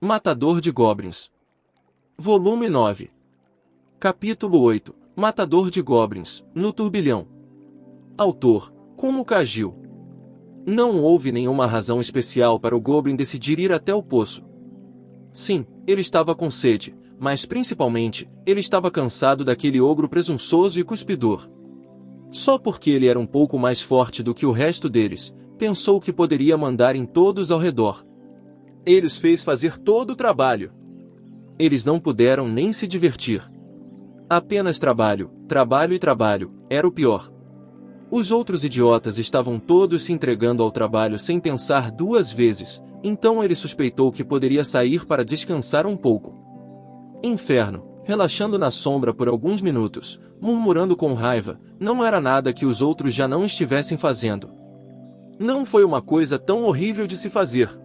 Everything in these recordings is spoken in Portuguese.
Matador de Goblins. Volume 9. Capítulo 8. Matador de Goblins, no Turbilhão. Autor, Kumo Kagil. Não houve nenhuma razão especial para o Goblin decidir ir até o poço. Sim, ele estava com sede, mas principalmente, ele estava cansado daquele ogro presunçoso e cuspidor. Só porque ele era um pouco mais forte do que o resto deles, pensou que poderia mandar em todos ao redor. Ele os fez fazer todo o trabalho. Eles não puderam nem se divertir. Apenas trabalho, trabalho e trabalho, era o pior. Os outros idiotas estavam todos se entregando ao trabalho sem pensar duas vezes, então ele suspeitou que poderia sair para descansar um pouco. Inferno, relaxando na sombra por alguns minutos, murmurando com raiva, não era nada que os outros já não estivessem fazendo. Não foi uma coisa tão horrível de se fazer.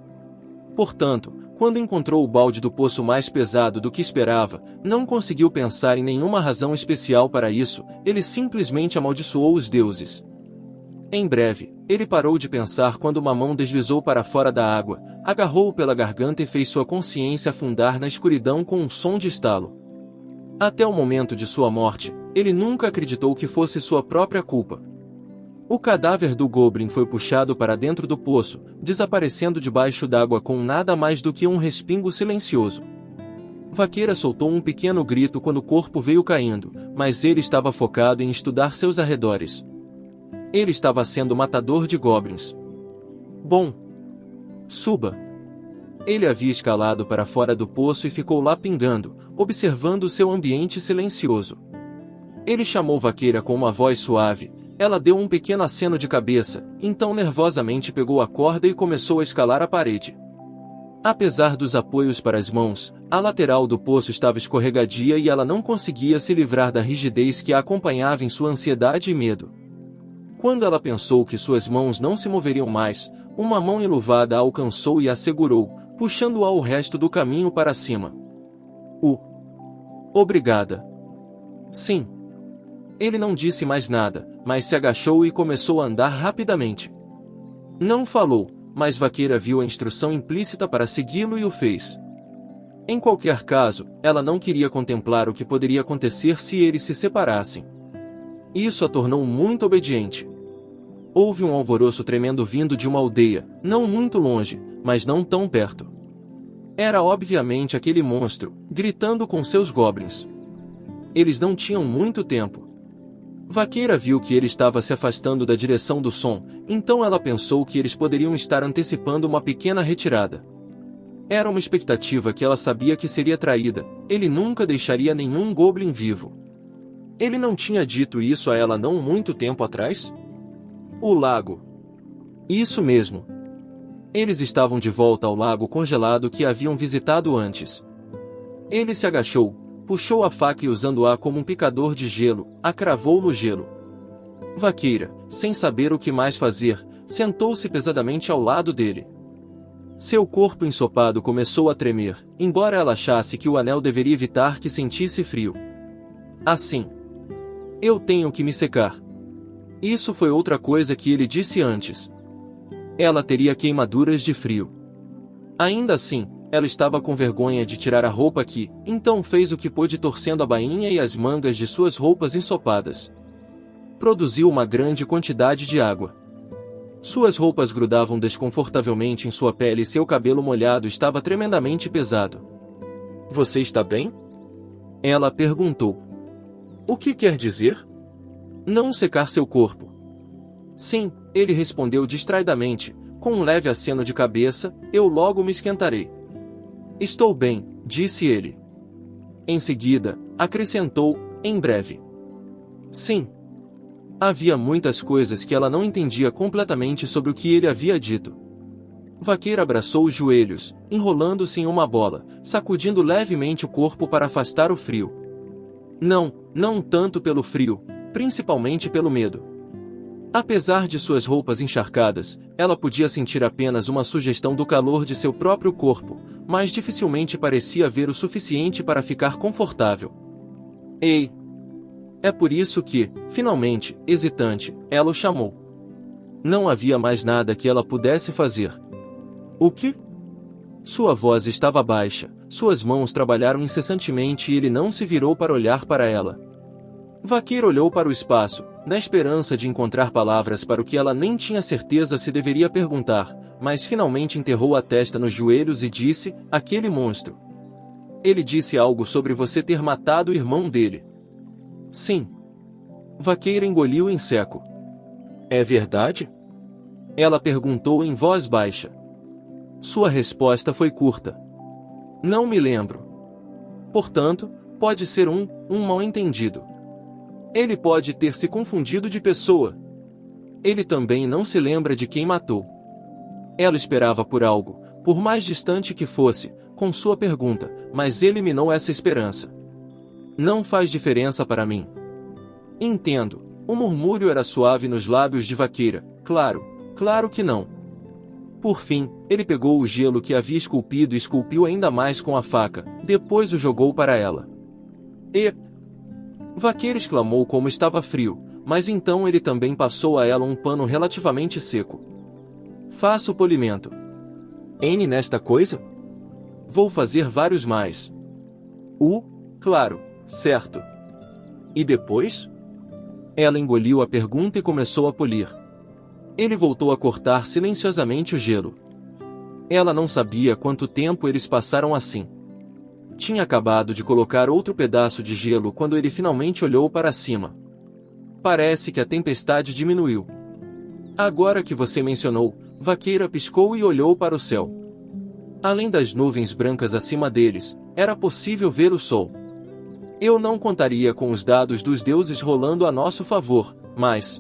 Portanto, quando encontrou o balde do poço mais pesado do que esperava, não conseguiu pensar em nenhuma razão especial para isso, ele simplesmente amaldiçoou os deuses. Em breve, ele parou de pensar quando uma mão deslizou para fora da água, agarrou-o pela garganta e fez sua consciência afundar na escuridão com um som de estalo. Até o momento de sua morte, ele nunca acreditou que fosse sua própria culpa. O cadáver do Goblin foi puxado para dentro do poço, desaparecendo debaixo d'água com nada mais do que um respingo silencioso. Vaqueira soltou um pequeno grito quando o corpo veio caindo, mas ele estava focado em estudar seus arredores. Ele estava sendo matador de goblins. Bom. Suba. Ele havia escalado para fora do poço e ficou lá pingando, observando o seu ambiente silencioso. Ele chamou Vaqueira com uma voz suave. Ela deu um pequeno aceno de cabeça, então nervosamente pegou a corda e começou a escalar a parede. Apesar dos apoios para as mãos, a lateral do poço estava escorregadia e ela não conseguia se livrar da rigidez que a acompanhava em sua ansiedade e medo. Quando ela pensou que suas mãos não se moveriam mais, uma mão enluvada a alcançou e a segurou, puxando-a o resto do caminho para cima. Obrigada. Sim. Ele não disse mais nada, mas se agachou e começou a andar rapidamente. Não falou, mas Vaqueira viu a instrução implícita para segui-lo e o fez. Em qualquer caso, ela não queria contemplar o que poderia acontecer se eles se separassem. Isso a tornou muito obediente. Houve um alvoroço tremendo vindo de uma aldeia, não muito longe, mas não tão perto. Era obviamente aquele monstro, gritando com seus goblins. Eles não tinham muito tempo. Vaqueira viu que ele estava se afastando da direção do som, então ela pensou que eles poderiam estar antecipando uma pequena retirada. Era uma expectativa que ela sabia que seria traída, ele nunca deixaria nenhum goblin vivo. Ele não tinha dito isso a ela não muito tempo atrás? O lago. Isso mesmo. Eles estavam de volta ao lago congelado que haviam visitado antes. Ele se agachou, puxou a faca e usando-a como um picador de gelo, a cravou no gelo. Vaqueira, sem saber o que mais fazer, sentou-se pesadamente ao lado dele. Seu corpo ensopado começou a tremer, embora ela achasse que o anel deveria evitar que sentisse frio. Assim. Eu tenho que me secar. Isso foi outra coisa que ele disse antes. Ela teria queimaduras de frio. Ainda assim, ela estava com vergonha de tirar a roupa aqui, então fez o que pôde torcendo a bainha e as mangas de suas roupas ensopadas. Produziu uma grande quantidade de água. Suas roupas grudavam desconfortavelmente em sua pele e seu cabelo molhado estava tremendamente pesado. Você está bem? Ela perguntou. O que quer dizer? Não secar seu corpo. Sim, ele respondeu distraidamente, com um leve aceno de cabeça, eu logo me esquentarei. Estou bem, disse ele. Em seguida, acrescentou, em breve. Sim. Havia muitas coisas que ela não entendia completamente sobre o que ele havia dito. Vaqueira abraçou os joelhos, enrolando-se em uma bola, sacudindo levemente o corpo para afastar o frio. Não tanto pelo frio, principalmente pelo medo. Apesar de suas roupas encharcadas, ela podia sentir apenas uma sugestão do calor de seu próprio corpo, mas dificilmente parecia ver o suficiente para ficar confortável. Ei! É por isso que, finalmente, hesitante, ela o chamou. Não havia mais nada que ela pudesse fazer. O que? Sua voz estava baixa, suas mãos trabalharam incessantemente e ele não se virou para olhar para ela. Vaqueira olhou para o espaço, na esperança de encontrar palavras para o que ela nem tinha certeza se deveria perguntar, mas finalmente enterrou a testa nos joelhos e disse: aquele monstro. Ele disse algo sobre você ter matado o irmão dele. Sim. Vaqueira engoliu em seco. É verdade? Ela perguntou em voz baixa. Sua resposta foi curta. Não me lembro. Portanto, pode ser um mal-entendido. Ele pode ter se confundido de pessoa. Ele também não se lembra de quem matou. Ela esperava por algo, por mais distante que fosse, com sua pergunta, mas eliminou essa esperança. Não faz diferença para mim. Entendo. O murmúrio era suave nos lábios de Vaqueira. Claro que não. Por fim, ele pegou o gelo que havia esculpido e esculpiu ainda mais com a faca, depois o jogou para ela. Vaqueira exclamou como estava frio, mas então ele também passou a ela um pano relativamente seco. Faça o polimento. N nesta coisa? Vou fazer vários mais. Claro, certo. E depois? Ela engoliu a pergunta e começou a polir. Ele voltou a cortar silenciosamente o gelo. Ela não sabia quanto tempo eles passaram assim. Tinha acabado de colocar outro pedaço de gelo quando ele finalmente olhou para cima. Parece que a tempestade diminuiu. Agora que você mencionou, Vaqueira piscou e olhou para o céu. Além das nuvens brancas acima deles, era possível ver o sol. Eu não contaria com os dados dos deuses rolando a nosso favor, mas...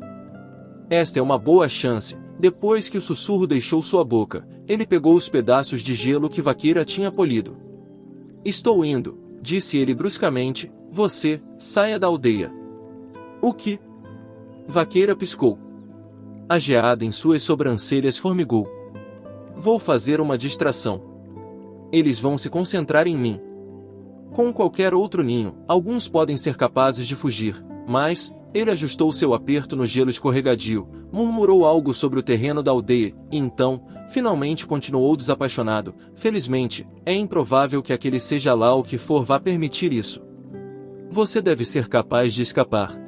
esta é uma boa chance. Depois que o sussurro deixou sua boca, ele pegou os pedaços de gelo que Vaqueira tinha polido. Estou indo, disse ele bruscamente. Você, saia da aldeia. O que? Vaqueira piscou. A geada em suas sobrancelhas formigou. Vou fazer uma distração. Eles vão se concentrar em mim. Com qualquer outro ninho, alguns podem ser capazes de fugir, mas... Ele ajustou seu aperto no gelo escorregadio, murmurou algo sobre o terreno da aldeia, e então, finalmente continuou desapaixonado. Felizmente, é improvável que aquele seja lá o que for vá permitir isso. Você deve ser capaz de escapar.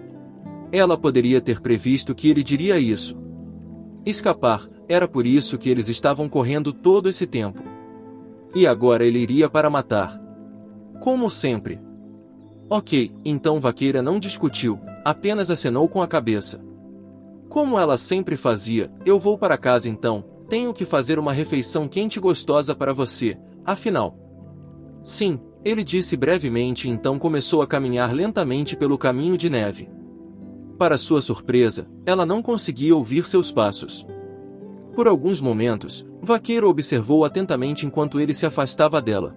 Ela poderia ter previsto que ele diria isso. Escapar, era por isso que eles estavam correndo todo esse tempo. E agora ele iria para matar. Como sempre. Ok, então Vaqueira não discutiu, apenas acenou com a cabeça. Como ela sempre fazia, eu vou para casa então, tenho que fazer uma refeição quente e gostosa para você, afinal. Sim, ele disse brevemente e então começou a caminhar lentamente pelo caminho de neve. Para sua surpresa, ela não conseguia ouvir seus passos. Por alguns momentos, Vaqueira observou atentamente enquanto ele se afastava dela.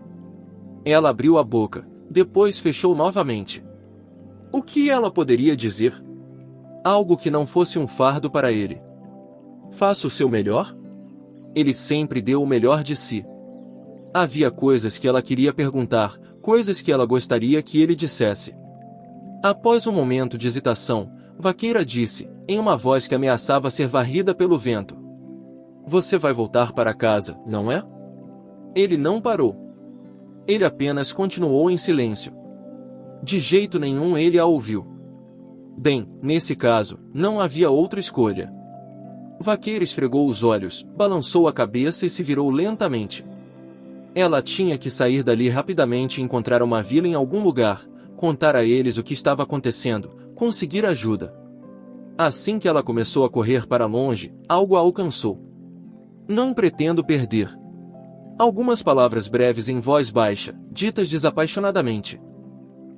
Ela abriu a boca. Depois fechou novamente. O que ela poderia dizer? Algo que não fosse um fardo para ele. Faça o seu melhor? Ele sempre deu o melhor de si. Havia coisas que ela queria perguntar, coisas que ela gostaria que ele dissesse. Após um momento de hesitação, Vaqueira disse, em uma voz que ameaçava ser varrida pelo vento. Você vai voltar para casa, não é? Ele não parou. Ele apenas continuou em silêncio. De jeito nenhum ele a ouviu. Bem, nesse caso, não havia outra escolha. Vaqueira esfregou os olhos, balançou a cabeça e se virou lentamente. Ela tinha que sair dali rapidamente e encontrar uma vila em algum lugar, contar a eles o que estava acontecendo, conseguir ajuda. Assim que ela começou a correr para longe, algo a alcançou. Não pretendo perder. Algumas palavras breves em voz baixa, ditas desapaixonadamente.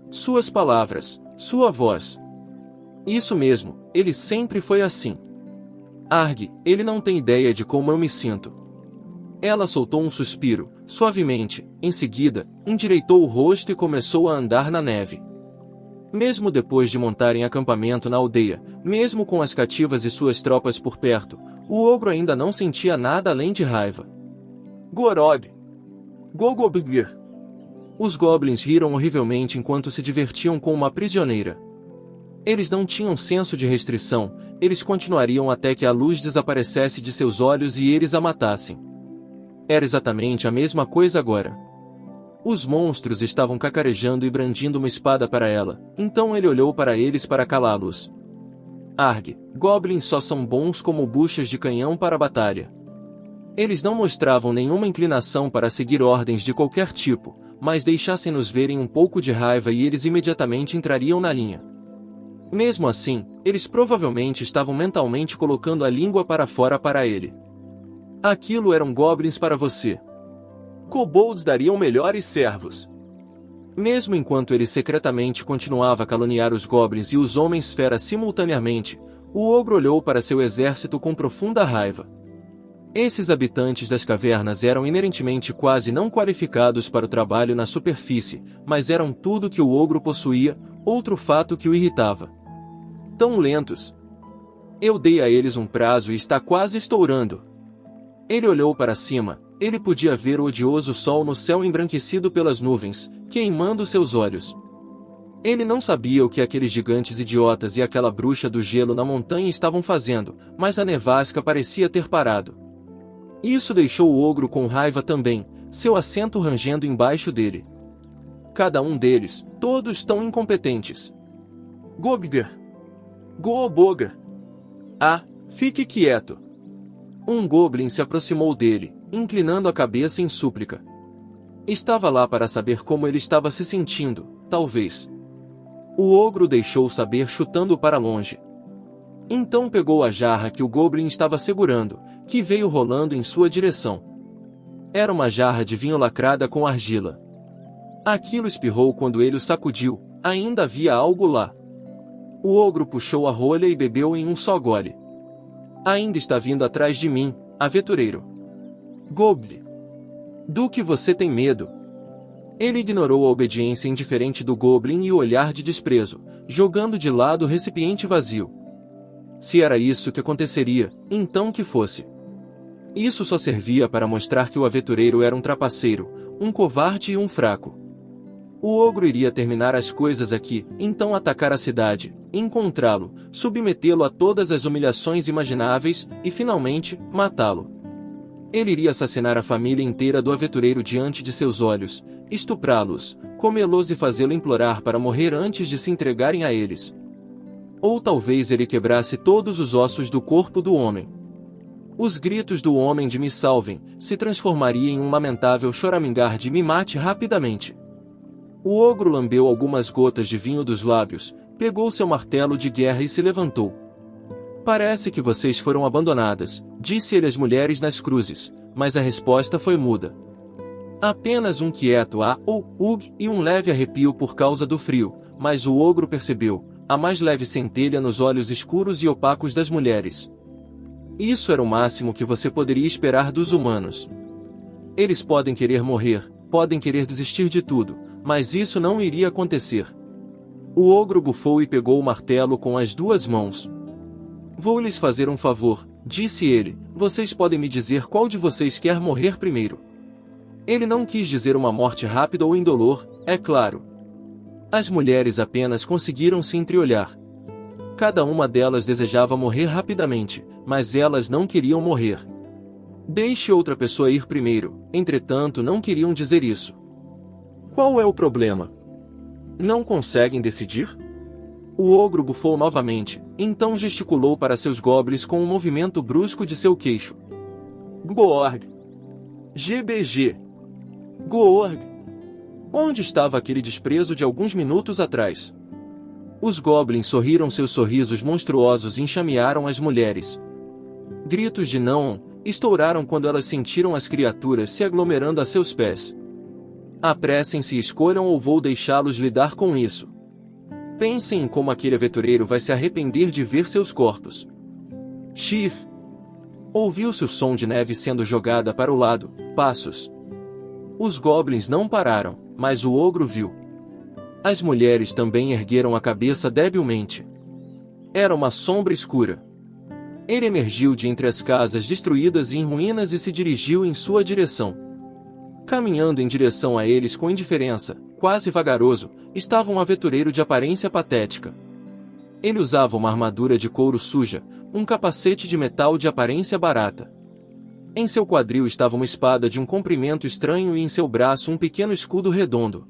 Suas palavras, sua voz. Isso mesmo, ele sempre foi assim. Arg, ele não tem ideia de como eu me sinto. Ela soltou um suspiro, suavemente, em seguida, endireitou o rosto e começou a andar na neve. Mesmo depois de montarem acampamento na aldeia, mesmo com as cativas e suas tropas por perto, o ogro ainda não sentia nada além de raiva. Gorog! Gogobgir! Os goblins riram horrivelmente enquanto se divertiam com uma prisioneira. Eles não tinham senso de restrição, eles continuariam até que a luz desaparecesse de seus olhos e eles a matassem. Era exatamente a mesma coisa agora. Os monstros estavam cacarejando e brandindo uma espada para ela, então ele olhou para eles para calá-los. Arg, goblins só são bons como buchas de canhão para a batalha. Eles não mostravam nenhuma inclinação para seguir ordens de qualquer tipo, mas deixassem-nos verem um pouco de raiva e eles imediatamente entrariam na linha. Mesmo assim, eles provavelmente estavam mentalmente colocando a língua para fora para ele. Aquilo eram goblins para você. Kobolds dariam melhores servos. Mesmo enquanto ele secretamente continuava a caluniar os goblins e os homens-fera simultaneamente, o ogro olhou para seu exército com profunda raiva. Esses habitantes das cavernas eram inerentemente quase não qualificados para o trabalho na superfície, mas eram tudo que o ogro possuía, outro fato que o irritava. Tão lentos. Eu dei a eles um prazo e está quase estourando. Ele olhou para cima. Ele podia ver o odioso sol no céu embranquecido pelas nuvens, queimando seus olhos. Ele não sabia o que aqueles gigantes idiotas e aquela bruxa do gelo na montanha estavam fazendo, mas a nevasca parecia ter parado. Isso deixou o ogro com raiva também, seu assento rangendo embaixo dele. Cada um deles, todos tão incompetentes. Gobger! Gooboga! Ah, fique quieto! Um goblin se aproximou dele, inclinando a cabeça em súplica. Estava lá para saber como ele estava se sentindo, talvez. O ogro deixou saber chutando para longe. Então pegou a jarra que o goblin estava segurando, que veio rolando em sua direção. Era uma jarra de vinho lacrada com argila. Aquilo espirrou quando ele o sacudiu, ainda havia algo lá. O ogro puxou a rolha e bebeu em um só gole. Ainda está vindo atrás de mim, aventureiro. Goblin. Do que você tem medo? Ele ignorou a obediência indiferente do goblin e o olhar de desprezo, jogando de lado o recipiente vazio. Se era isso que aconteceria, então que fosse. Isso só servia para mostrar que o aventureiro era um trapaceiro, um covarde e um fraco. O ogro iria terminar as coisas aqui, então atacar a cidade, encontrá-lo, submetê-lo a todas as humilhações imagináveis e, finalmente, matá-lo. Ele iria assassinar a família inteira do aventureiro diante de seus olhos, estuprá-los, comê-los e fazê-lo implorar para morrer antes de se entregarem a eles. Ou talvez ele quebrasse todos os ossos do corpo do homem. Os gritos do homem de "me salvem" se transformaria em um lamentável choramingar de "me mate rapidamente". O ogro lambeu algumas gotas de vinho dos lábios, pegou seu martelo de guerra e se levantou. Parece que vocês foram abandonadas, disse ele às mulheres nas cruzes, mas a resposta foi muda. Apenas um quieto ah ou ug e um leve arrepio por causa do frio, mas o ogro percebeu a mais leve centelha nos olhos escuros e opacos das mulheres. Isso era o máximo que você poderia esperar dos humanos. Eles podem querer morrer, podem querer desistir de tudo, mas isso não iria acontecer. O ogro bufou e pegou o martelo com as duas mãos. Vou lhes fazer um favor, disse ele, vocês podem me dizer qual de vocês quer morrer primeiro. Ele não quis dizer uma morte rápida ou indolor, é claro. As mulheres apenas conseguiram se entreolhar. Cada uma delas desejava morrer rapidamente, mas elas não queriam morrer. Deixe outra pessoa ir primeiro, entretanto não queriam dizer isso. Qual é o problema? Não conseguem decidir? O ogro bufou novamente, então gesticulou para seus goblins com um movimento brusco de seu queixo. Goorg. GBG. Goorg. Onde estava aquele desprezo de alguns minutos atrás? Os goblins sorriram seus sorrisos monstruosos e enxamearam as mulheres. Gritos de não estouraram quando elas sentiram as criaturas se aglomerando a seus pés. Apressem-se e escolham ou vou deixá-los lidar com isso. Pensem em como aquele aventureiro vai se arrepender de ver seus corpos. Chief! Ouviu-se o som de neve sendo jogada para o lado, passos. Os goblins não pararam, mas o ogro viu. As mulheres também ergueram a cabeça debilmente. Era uma sombra escura. Ele emergiu de entre as casas destruídas e em ruínas e se dirigiu em sua direção. Caminhando em direção a eles com indiferença, quase vagaroso, estava um aventureiro de aparência patética. Ele usava uma armadura de couro suja, um capacete de metal de aparência barata. Em seu quadril estava uma espada de um comprimento estranho e em seu braço um pequeno escudo redondo.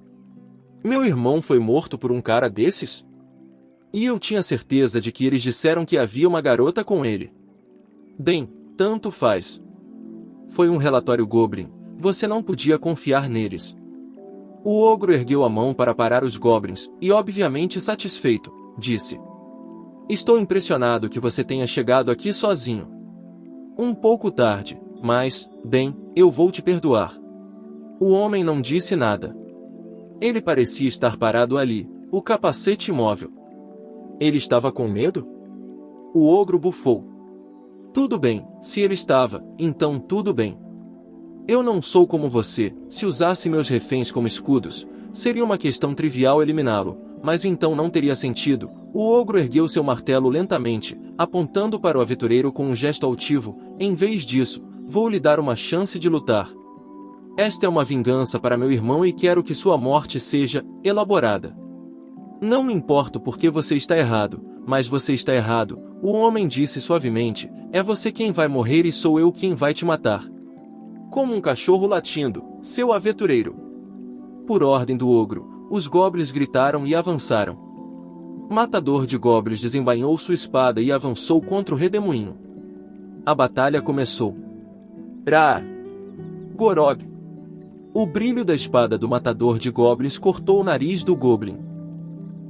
Meu irmão foi morto por um cara desses? E eu tinha certeza de que eles disseram que havia uma garota com ele. Bem, tanto faz. Foi um relatório Goblin, você não podia confiar neles. O ogro ergueu a mão para parar os goblins, e obviamente satisfeito, disse: Estou impressionado que você tenha chegado aqui sozinho. Um pouco tarde, mas, bem, eu vou te perdoar. O homem não disse nada. Ele parecia estar parado ali, o capacete imóvel. Ele estava com medo? O ogro bufou. Tudo bem, se ele estava, então tudo bem. Eu não sou como você, se usasse meus reféns como escudos, seria uma questão trivial eliminá-lo, mas então não teria sentido. O ogro ergueu seu martelo lentamente, apontando para o aventureiro com um gesto altivo. Em vez disso, vou lhe dar uma chance de lutar. Esta é uma vingança para meu irmão e quero que sua morte seja elaborada. Não me importo porque você está errado, mas você está errado, o homem disse suavemente, é você quem vai morrer e sou eu quem vai te matar. Como um cachorro latindo, seu aventureiro. Por ordem do ogro, os goblins gritaram e avançaram. Matador de goblins desembainhou sua espada e avançou contra o redemoinho. A batalha começou. Ra! Gorog! O brilho da espada do matador de goblins cortou o nariz do goblin.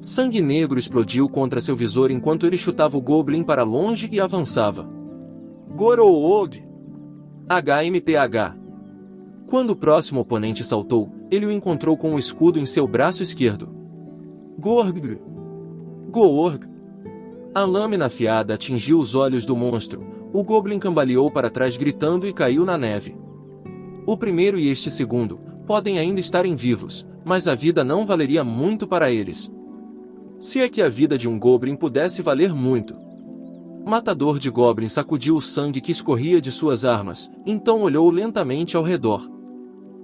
Sangue negro explodiu contra seu visor enquanto ele chutava o goblin para longe e avançava. Gorog! HMTH. Quando o próximo oponente saltou, ele o encontrou com o escudo em seu braço esquerdo. Gorg! Gorg! A lâmina afiada atingiu os olhos do monstro. O goblin cambaleou para trás gritando e caiu na neve. O primeiro e este segundo podem ainda estarem vivos, mas a vida não valeria muito para eles. Se é que a vida de um goblin pudesse valer muito. Matador de goblins sacudiu o sangue que escorria de suas armas, então olhou lentamente ao redor.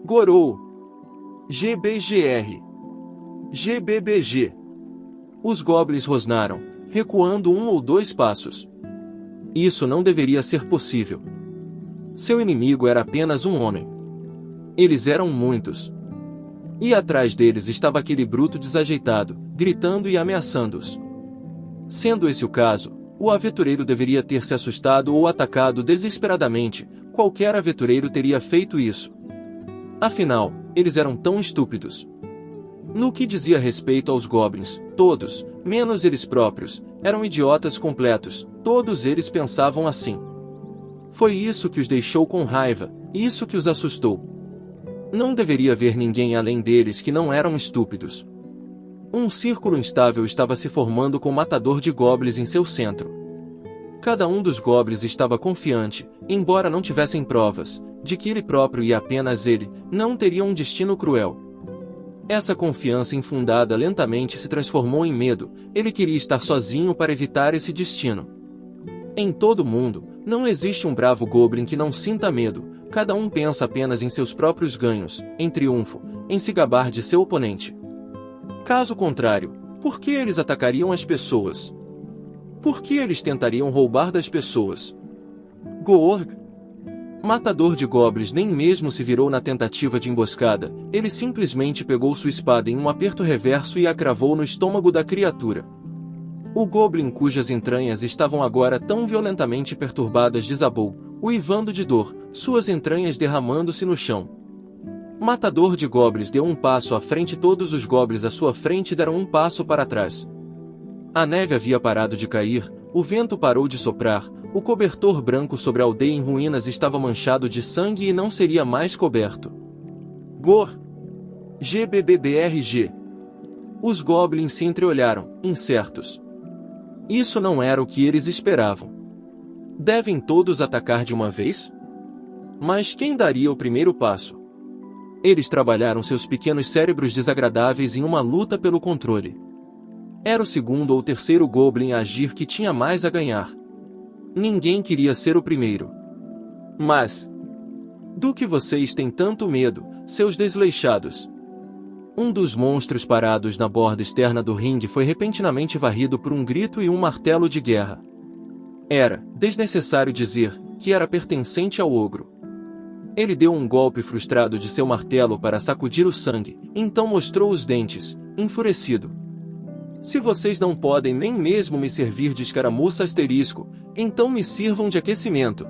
Gorou! GBGR! GBBG! Os goblins rosnaram, recuando 1 ou 2 passos. Isso não deveria ser possível. Seu inimigo era apenas um homem. Eles eram muitos. E atrás deles estava aquele bruto desajeitado, gritando e ameaçando-os. Sendo esse o caso, o aventureiro deveria ter se assustado ou atacado desesperadamente. Qualquer aventureiro teria feito isso. Afinal, eles eram tão estúpidos. No que dizia respeito aos goblins, todos, menos eles próprios, eram idiotas completos. Todos eles pensavam assim. Foi isso que os deixou com raiva, isso que os assustou. Não deveria haver ninguém além deles que não eram estúpidos. Um círculo instável estava se formando com o matador de goblins em seu centro. Cada um dos goblins estava confiante, embora não tivessem provas, de que ele próprio e apenas ele, não teriam um destino cruel. Essa confiança infundada lentamente se transformou em medo. Ele queria estar sozinho para evitar esse destino. Em todo o mundo, não existe um bravo goblin que não sinta medo. Cada um pensa apenas em seus próprios ganhos, em triunfo, em se gabar de seu oponente. Caso contrário, por que eles atacariam as pessoas? Por que eles tentariam roubar das pessoas? Gorg! Matador de goblins nem mesmo se virou na tentativa de emboscada, ele simplesmente pegou sua espada em um aperto reverso e a cravou no estômago da criatura. O goblin cujas entranhas estavam agora tão violentamente perturbadas desabou, uivando de dor, suas entranhas derramando-se no chão. Matador de goblins deu um passo à frente, todos os goblins à sua frente deram um passo para trás. A neve havia parado de cair, o vento parou de soprar, o cobertor branco sobre a aldeia em ruínas estava manchado de sangue e não seria mais coberto. Gor! GBBBRG! Os goblins se entreolharam, incertos. Isso não era o que eles esperavam. Devem todos atacar de uma vez? Mas quem daria o primeiro passo? Eles trabalharam seus pequenos cérebros desagradáveis em uma luta pelo controle. Era o segundo ou terceiro goblin a agir que tinha mais a ganhar. Ninguém queria ser o primeiro. Mas... do que vocês têm tanto medo, seus desleixados? Um dos monstros parados na borda externa do ringue foi repentinamente varrido por um grito e um martelo de guerra. Era, desnecessário dizer, que era pertencente ao ogro. Ele deu um golpe frustrado de seu martelo para sacudir o sangue, então mostrou os dentes, enfurecido. Se vocês não podem nem mesmo me servir de escaramuça asterisco, então me sirvam de aquecimento.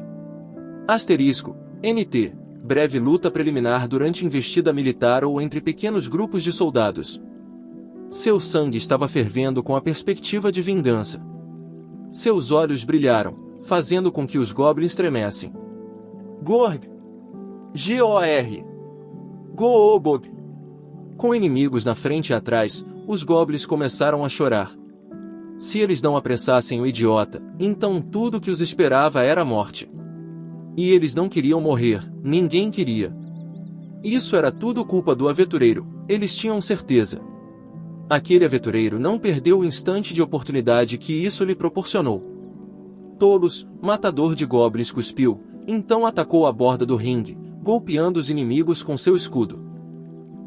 Asterisco, NT, breve luta preliminar durante investida militar ou entre pequenos grupos de soldados. Seu sangue estava fervendo com a perspectiva de vingança. Seus olhos brilharam, fazendo com que os goblins tremessem. Gorg! G-O-R! Goobog! Com inimigos na frente e atrás, os goblins começaram a chorar. Se eles não apressassem o idiota, então tudo que os esperava era a morte. E eles não queriam morrer, ninguém queria. Isso era tudo culpa do aventureiro, eles tinham certeza. Aquele aventureiro não perdeu o instante de oportunidade que isso lhe proporcionou. Tolos, matador de goblins cuspiu, então atacou a borda do ringue, golpeando os inimigos com seu escudo.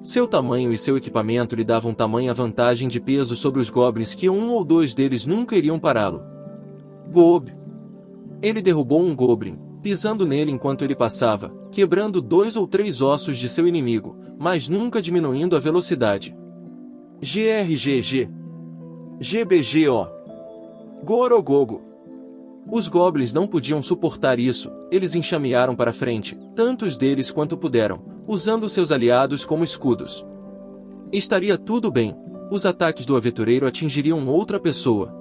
Seu tamanho e seu equipamento lhe davam tamanha vantagem de peso sobre os goblins que um ou dois deles nunca iriam pará-lo. Gob! Ele derrubou um goblin, pisando nele enquanto ele passava, quebrando 2 ou 3 ossos de seu inimigo, mas nunca diminuindo a velocidade. GRGG. GBGO. Gorogogo. Os goblins não podiam suportar isso, eles enxamearam para frente, tantos deles quanto puderam, usando seus aliados como escudos. Estaria tudo bem, os ataques do aventureiro atingiriam outra pessoa.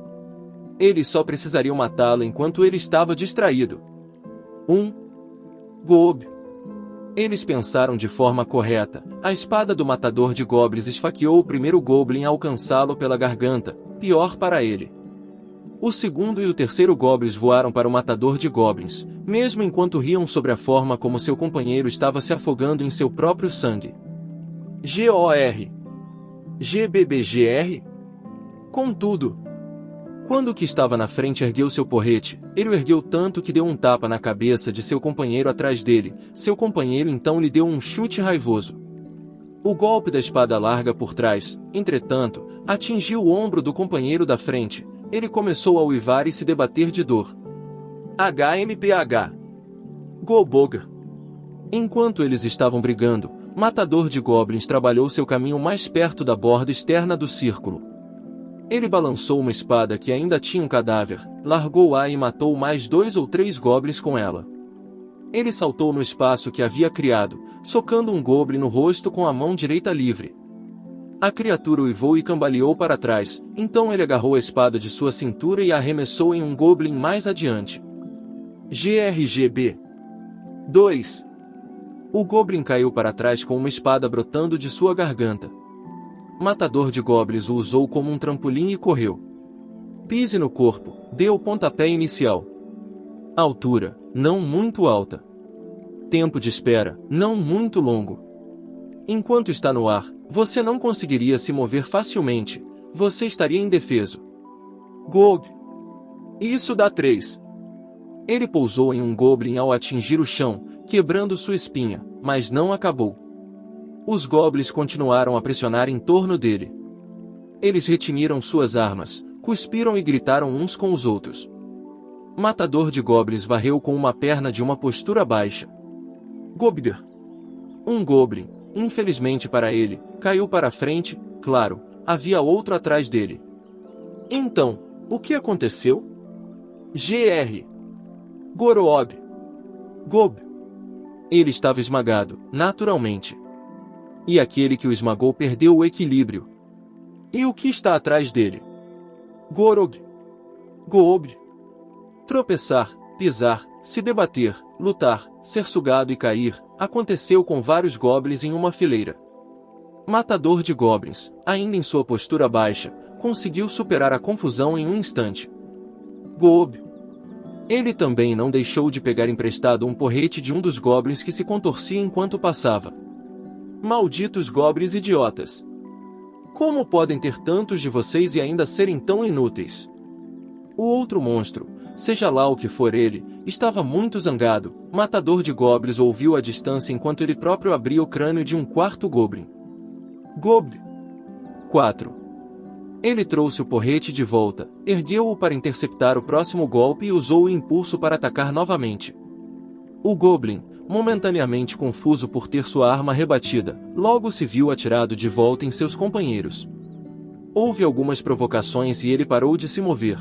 Eles só precisariam matá-lo enquanto ele estava distraído. Gob. Eles pensaram de forma correta. A espada do matador de goblins esfaqueou o primeiro goblin ao alcançá-lo pela garganta, pior para ele. O segundo e o terceiro goblins voaram para o matador de goblins, mesmo enquanto riam sobre a forma como seu companheiro estava se afogando em seu próprio sangue. GOR. GBBGR. Contudo, quando o que estava na frente ergueu seu porrete, ele o ergueu tanto que deu um tapa na cabeça de seu companheiro atrás dele. Seu companheiro então lhe deu um chute raivoso. O golpe da espada larga por trás, entretanto, atingiu o ombro do companheiro da frente. Ele começou a uivar e se debater de dor. HMPH. Goboga. Enquanto eles estavam brigando, Matador de Goblins trabalhou seu caminho mais perto da borda externa do círculo. Ele balançou uma espada que ainda tinha um cadáver, largou-a e matou mais 2 ou 3 goblins com ela. Ele saltou no espaço que havia criado, socando um goblin no rosto com a mão direita livre. A criatura uivou e cambaleou para trás, então ele agarrou a espada de sua cintura e a arremessou em um goblin mais adiante. GRGB. 2. O goblin caiu para trás com uma espada brotando de sua garganta. Matador de goblins o usou como um trampolim e correu. Pise no corpo, dê o pontapé inicial. Altura, não muito alta. Tempo de espera, não muito longo. Enquanto está no ar, você não conseguiria se mover facilmente, você estaria indefeso. Gob. Isso dá 3. Ele pousou em um goblin ao atingir o chão, quebrando sua espinha, mas não acabou. Os goblins continuaram a pressionar em torno dele. Eles retiniram suas armas, cuspiram e gritaram uns com os outros. Matador de goblins varreu com uma perna de uma postura baixa. Gobder. Um goblin, infelizmente para ele, caiu para a frente, claro, havia outro atrás dele. Então, o que aconteceu? GR. Goroog. Gob. Ele estava esmagado, naturalmente. E aquele que o esmagou perdeu o equilíbrio. E o que está atrás dele? Gorog. Goob. Tropeçar, pisar, se debater, lutar, ser sugado e cair, aconteceu com vários goblins em uma fileira. Matador de goblins, ainda em sua postura baixa, conseguiu superar a confusão em um instante. Goob. Ele também não deixou de pegar emprestado um porrete de um dos goblins que se contorcia enquanto passava. Malditos goblins idiotas! Como podem ter tantos de vocês e ainda serem tão inúteis? O outro monstro, seja lá o que for ele, estava muito zangado. Matador de goblins ouviu à distância enquanto ele próprio abria o crânio de um quarto goblin. Gob. 4. Ele trouxe o porrete de volta, ergueu-o para interceptar o próximo golpe e usou o impulso para atacar novamente. O goblin, momentaneamente confuso por ter sua arma rebatida, logo se viu atirado de volta em seus companheiros. Houve algumas provocações e ele parou de se mover.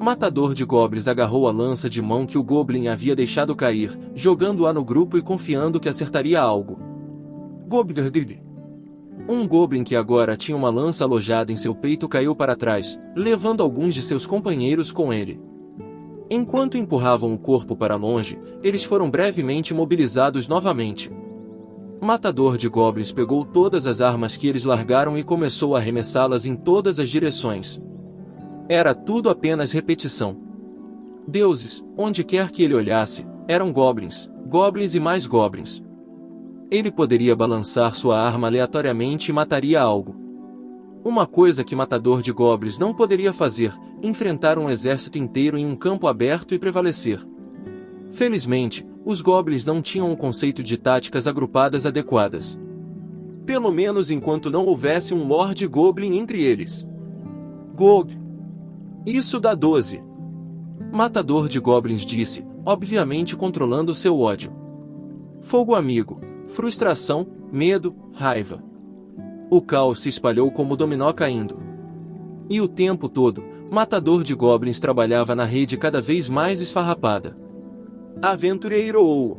Matador de Goblins agarrou a lança de mão que o Goblin havia deixado cair, jogando-a no grupo e confiando que acertaria algo. Goblin. Um Goblin que agora tinha uma lança alojada em seu peito caiu para trás, levando alguns de seus companheiros com ele. Enquanto empurravam o corpo para longe, eles foram brevemente mobilizados novamente. Matador de Goblins pegou todas as armas que eles largaram e começou a arremessá-las em todas as direções. Era tudo apenas repetição. Deuses, onde quer que ele olhasse, eram goblins, goblins e mais goblins. Ele poderia balançar sua arma aleatoriamente e mataria algo. Uma coisa que Matador de Goblins não poderia fazer, enfrentar um exército inteiro em um campo aberto e prevalecer. Felizmente, os Goblins não tinham um conceito de táticas agrupadas adequadas. Pelo menos enquanto não houvesse um Lord Goblin entre eles. Gob. Isso dá 12. Matador de Goblins disse, obviamente controlando seu ódio. Fogo amigo. Frustração, medo, raiva. O caos se espalhou como dominó caindo. E o tempo todo, Matador de Goblins trabalhava na rede cada vez mais esfarrapada. Aventureiro!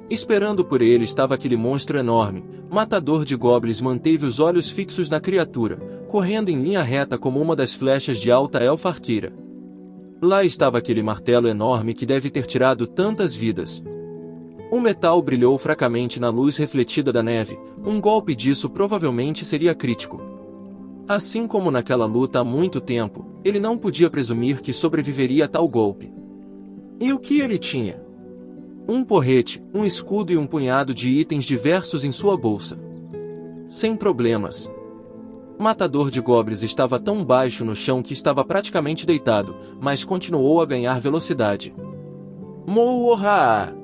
Esperando por ele estava aquele monstro enorme. Matador de Goblins manteve os olhos fixos na criatura, correndo em linha reta como uma das flechas de alta elfa arqueira. Lá estava aquele martelo enorme que deve ter tirado tantas vidas. O metal brilhou fracamente na luz refletida da neve, um golpe disso provavelmente seria crítico. Assim como naquela luta há muito tempo, ele não podia presumir que sobreviveria a tal golpe. E o que ele tinha? Um porrete, um escudo e um punhado de itens diversos em sua bolsa. Sem problemas. Matador de Goblins estava tão baixo no chão que estava praticamente deitado, mas continuou a ganhar velocidade. Morra!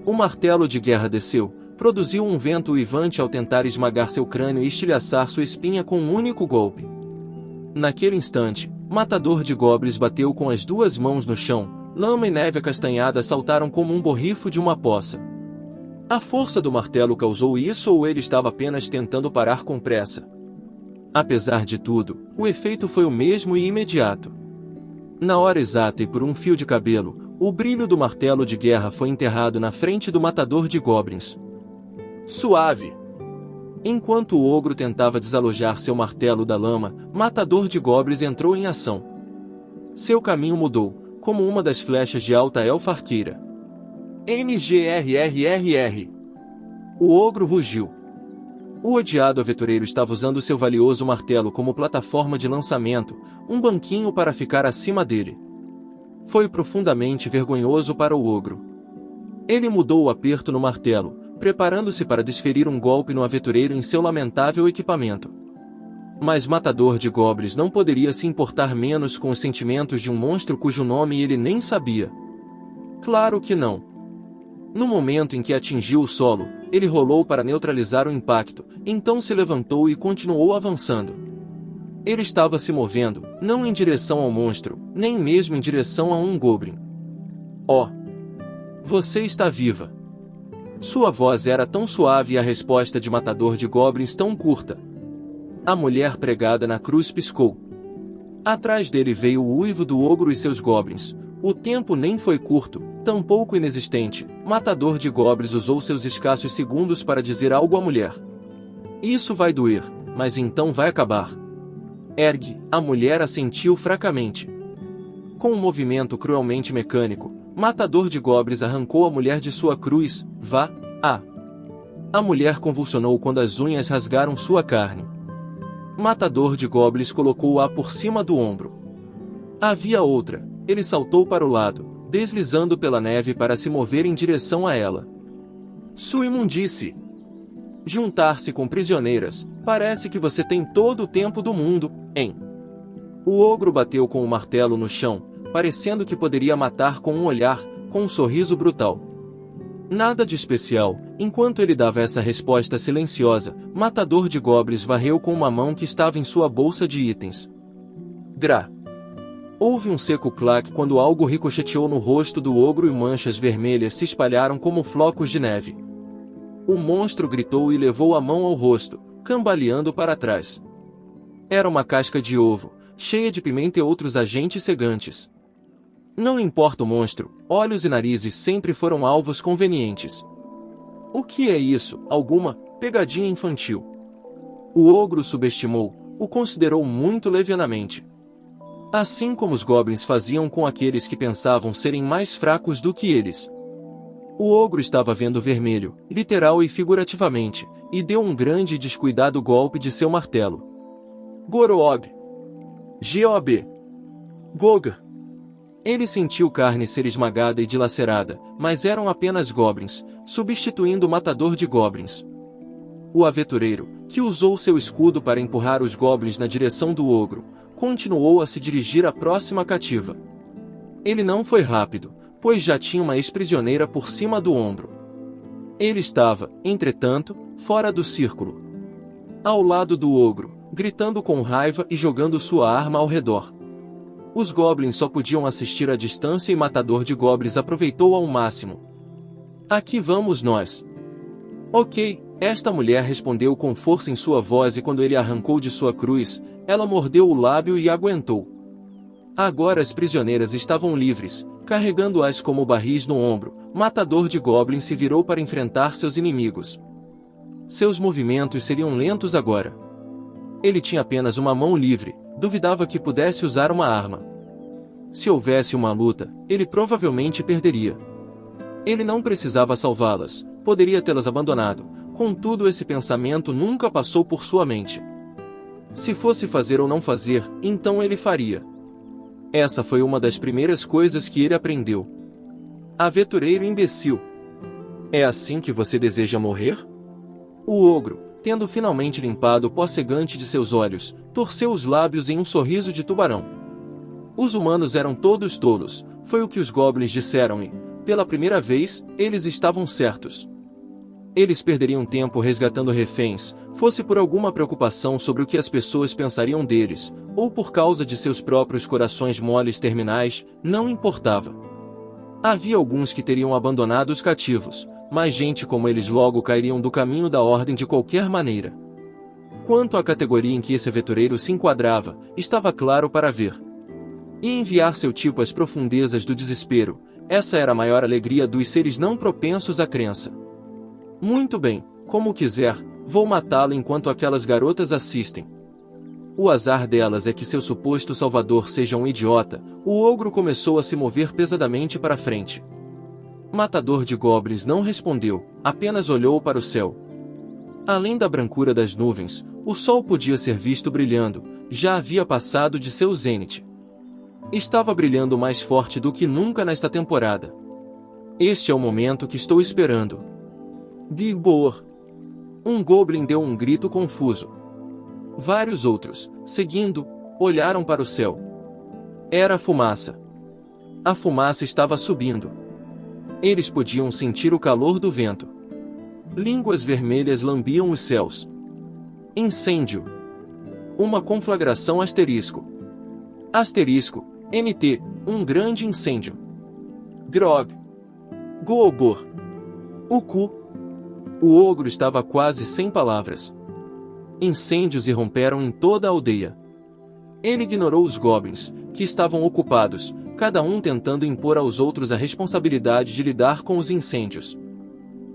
O martelo de guerra desceu, produziu um vento uivante ao tentar esmagar seu crânio e estilhaçar sua espinha com um único golpe. Naquele instante, Matador de Goblins bateu com as duas mãos no chão, lama e neve acastanhada saltaram como um borrifo de uma poça. A força do martelo causou isso ou ele estava apenas tentando parar com pressa? Apesar de tudo, o efeito foi o mesmo e imediato. Na hora exata e por um fio de cabelo, o brilho do martelo de guerra foi enterrado na frente do Matador de Goblins. Suave! Enquanto o ogro tentava desalojar seu martelo da lama, Matador de Goblins entrou em ação. Seu caminho mudou, como uma das flechas de alta elfa arqueira. MGRRRR! O ogro rugiu. O odiado aventureiro estava usando seu valioso martelo como plataforma de lançamento, um banquinho para ficar acima dele. Foi profundamente vergonhoso para o ogro. Ele mudou o aperto no martelo, preparando-se para desferir um golpe no aventureiro em seu lamentável equipamento. Mas Matador de Goblins não poderia se importar menos com os sentimentos de um monstro cujo nome ele nem sabia. Claro que não. No momento em que atingiu o solo, ele rolou para neutralizar o impacto, então se levantou e continuou avançando. Ele estava se movendo, não em direção ao monstro, nem mesmo em direção a um Goblin. Oh! Você está viva! Sua voz era tão suave e a resposta de Matador de Goblins tão curta. A mulher pregada na cruz piscou. Atrás dele veio o uivo do ogro e seus goblins. O tempo nem foi curto, tampouco inexistente. Matador de Goblins usou seus escassos segundos para dizer algo à mulher. Isso vai doer, mas então vai acabar. Ergue, a mulher assentiu fracamente. Com um movimento cruelmente mecânico, Matador de Goblins arrancou a mulher de sua cruz. Vá, A mulher convulsionou quando as unhas rasgaram sua carne. Matador de Goblins colocou-a por cima do ombro. Havia outra. Ele saltou para o lado, deslizando pela neve para se mover em direção a ela. Sua imundice! Juntar-se com prisioneiras, parece que você tem todo o tempo do mundo, hein? O ogro bateu com o martelo no chão, parecendo que poderia matar com um olhar, com um sorriso brutal. Nada de especial, enquanto ele dava essa resposta silenciosa, Matador de Goblins varreu com uma mão que estava em sua bolsa de itens. Drá! Houve um seco claque quando algo ricocheteou no rosto do ogro e manchas vermelhas se espalharam como flocos de neve. O monstro gritou e levou a mão ao rosto, cambaleando para trás. Era uma casca de ovo, cheia de pimenta e outros agentes cegantes. Não importa o monstro, olhos e narizes sempre foram alvos convenientes. O que é isso? Alguma pegadinha infantil? O ogro subestimou, o considerou muito levianamente. Assim como os goblins faziam com aqueles que pensavam serem mais fracos do que eles. O ogro estava vendo vermelho, literal e figurativamente, e deu um grande e descuidado golpe de seu martelo. Goroob! Gob! Goga! Ele sentiu carne ser esmagada e dilacerada, mas eram apenas goblins, substituindo o matador de goblins. O aventureiro, que usou seu escudo para empurrar os goblins na direção do ogro, continuou a se dirigir à próxima cativa. Ele não foi rápido, pois já tinha uma ex-prisioneira por cima do ombro. Ele estava, entretanto, fora do círculo. Ao lado do ogro, gritando com raiva e jogando sua arma ao redor. Os goblins só podiam assistir à distância e Matador de Goblins aproveitou ao máximo. Aqui vamos nós. Ok, esta mulher respondeu com força em sua voz e quando ele arrancou de sua cruz, ela mordeu o lábio e aguentou. Agora as prisioneiras estavam livres, carregando-as como barris no ombro. Matador de Goblins se virou para enfrentar seus inimigos. Seus movimentos seriam lentos agora. Ele tinha apenas uma mão livre, duvidava que pudesse usar uma arma. Se houvesse uma luta, ele provavelmente perderia. Ele não precisava salvá-las, poderia tê-las abandonado, contudo esse pensamento nunca passou por sua mente. Se fosse fazer ou não fazer, então ele faria. Essa foi uma das primeiras coisas que ele aprendeu. Aventureiro imbecil. É assim que você deseja morrer? O ogro, tendo finalmente limpado o pó cegante de seus olhos, torceu os lábios em um sorriso de tubarão. Os humanos eram todos tolos, foi o que os goblins disseram e, pela primeira vez, eles estavam certos. Eles perderiam tempo resgatando reféns, fosse por alguma preocupação sobre o que as pessoas pensariam deles, ou por causa de seus próprios corações moles terminais, não importava. Havia alguns que teriam abandonado os cativos, mas gente como eles logo cairiam do caminho da ordem de qualquer maneira. Quanto à categoria em que esse aventureiro se enquadrava, estava claro para ver. E enviar seu tipo às profundezas do desespero, essa era a maior alegria dos seres não propensos à crença. Muito bem, como quiser, vou matá-lo enquanto aquelas garotas assistem. O azar delas é que seu suposto salvador seja um idiota. O ogro começou a se mover pesadamente para frente. Matador de Goblins não respondeu, apenas olhou para o céu. Além da brancura das nuvens, o sol podia ser visto brilhando, já havia passado de seu zênite. Estava brilhando mais forte do que nunca nesta temporada. Este é o momento que estou esperando. Digbor. Um goblin deu um grito confuso. Vários outros, seguindo, olharam para o céu. Era fumaça. A fumaça estava subindo. Eles podiam sentir o calor do vento. Línguas vermelhas lambiam os céus. Incêndio. Uma conflagração asterisco. Asterisco, NT, um grande incêndio. Grog. Goobor. O cu. O ogro estava quase sem palavras. Incêndios irromperam em toda a aldeia. Ele ignorou os goblins, que estavam ocupados, cada um tentando impor aos outros a responsabilidade de lidar com os incêndios.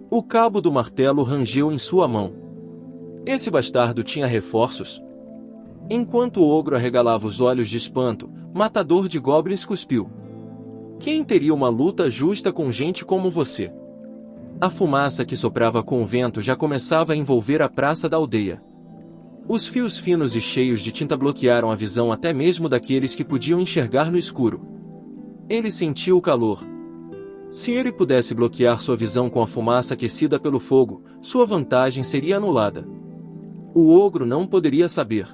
O cabo do martelo rangeu em sua mão. Esse bastardo tinha reforços? Enquanto o ogro arregalava os olhos de espanto, Matador de Goblins cuspiu. Quem teria uma luta justa com gente como você? A fumaça que soprava com o vento já começava a envolver a praça da aldeia. Os fios finos e cheios de tinta bloquearam a visão até mesmo daqueles que podiam enxergar no escuro. Ele sentiu o calor. Se ele pudesse bloquear sua visão com a fumaça aquecida pelo fogo, sua vantagem seria anulada. O ogro não poderia saber.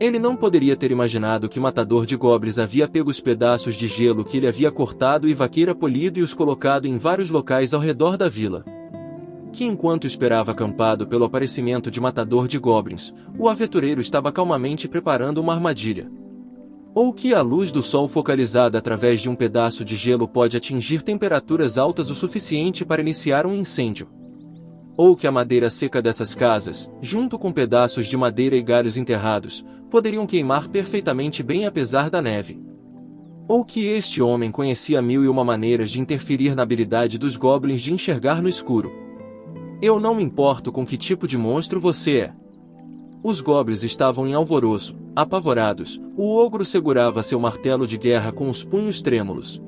Ele não poderia ter imaginado que Matador de Goblins havia pego os pedaços de gelo que ele havia cortado e vaqueira polido e os colocado em vários locais ao redor da vila. Que enquanto esperava acampado pelo aparecimento de Matador de Goblins, o aventureiro estava calmamente preparando uma armadilha. Ou que a luz do sol focalizada através de um pedaço de gelo pode atingir temperaturas altas o suficiente para iniciar um incêndio. Ou que a madeira seca dessas casas, junto com pedaços de madeira e galhos enterrados, poderiam queimar perfeitamente bem apesar da neve. Ou que este homem conhecia 1001 maneiras de interferir na habilidade dos goblins de enxergar no escuro. Eu não me importo com que tipo de monstro você é. Os goblins estavam em alvoroço, apavorados. O ogro segurava seu martelo de guerra com os punhos trêmulos.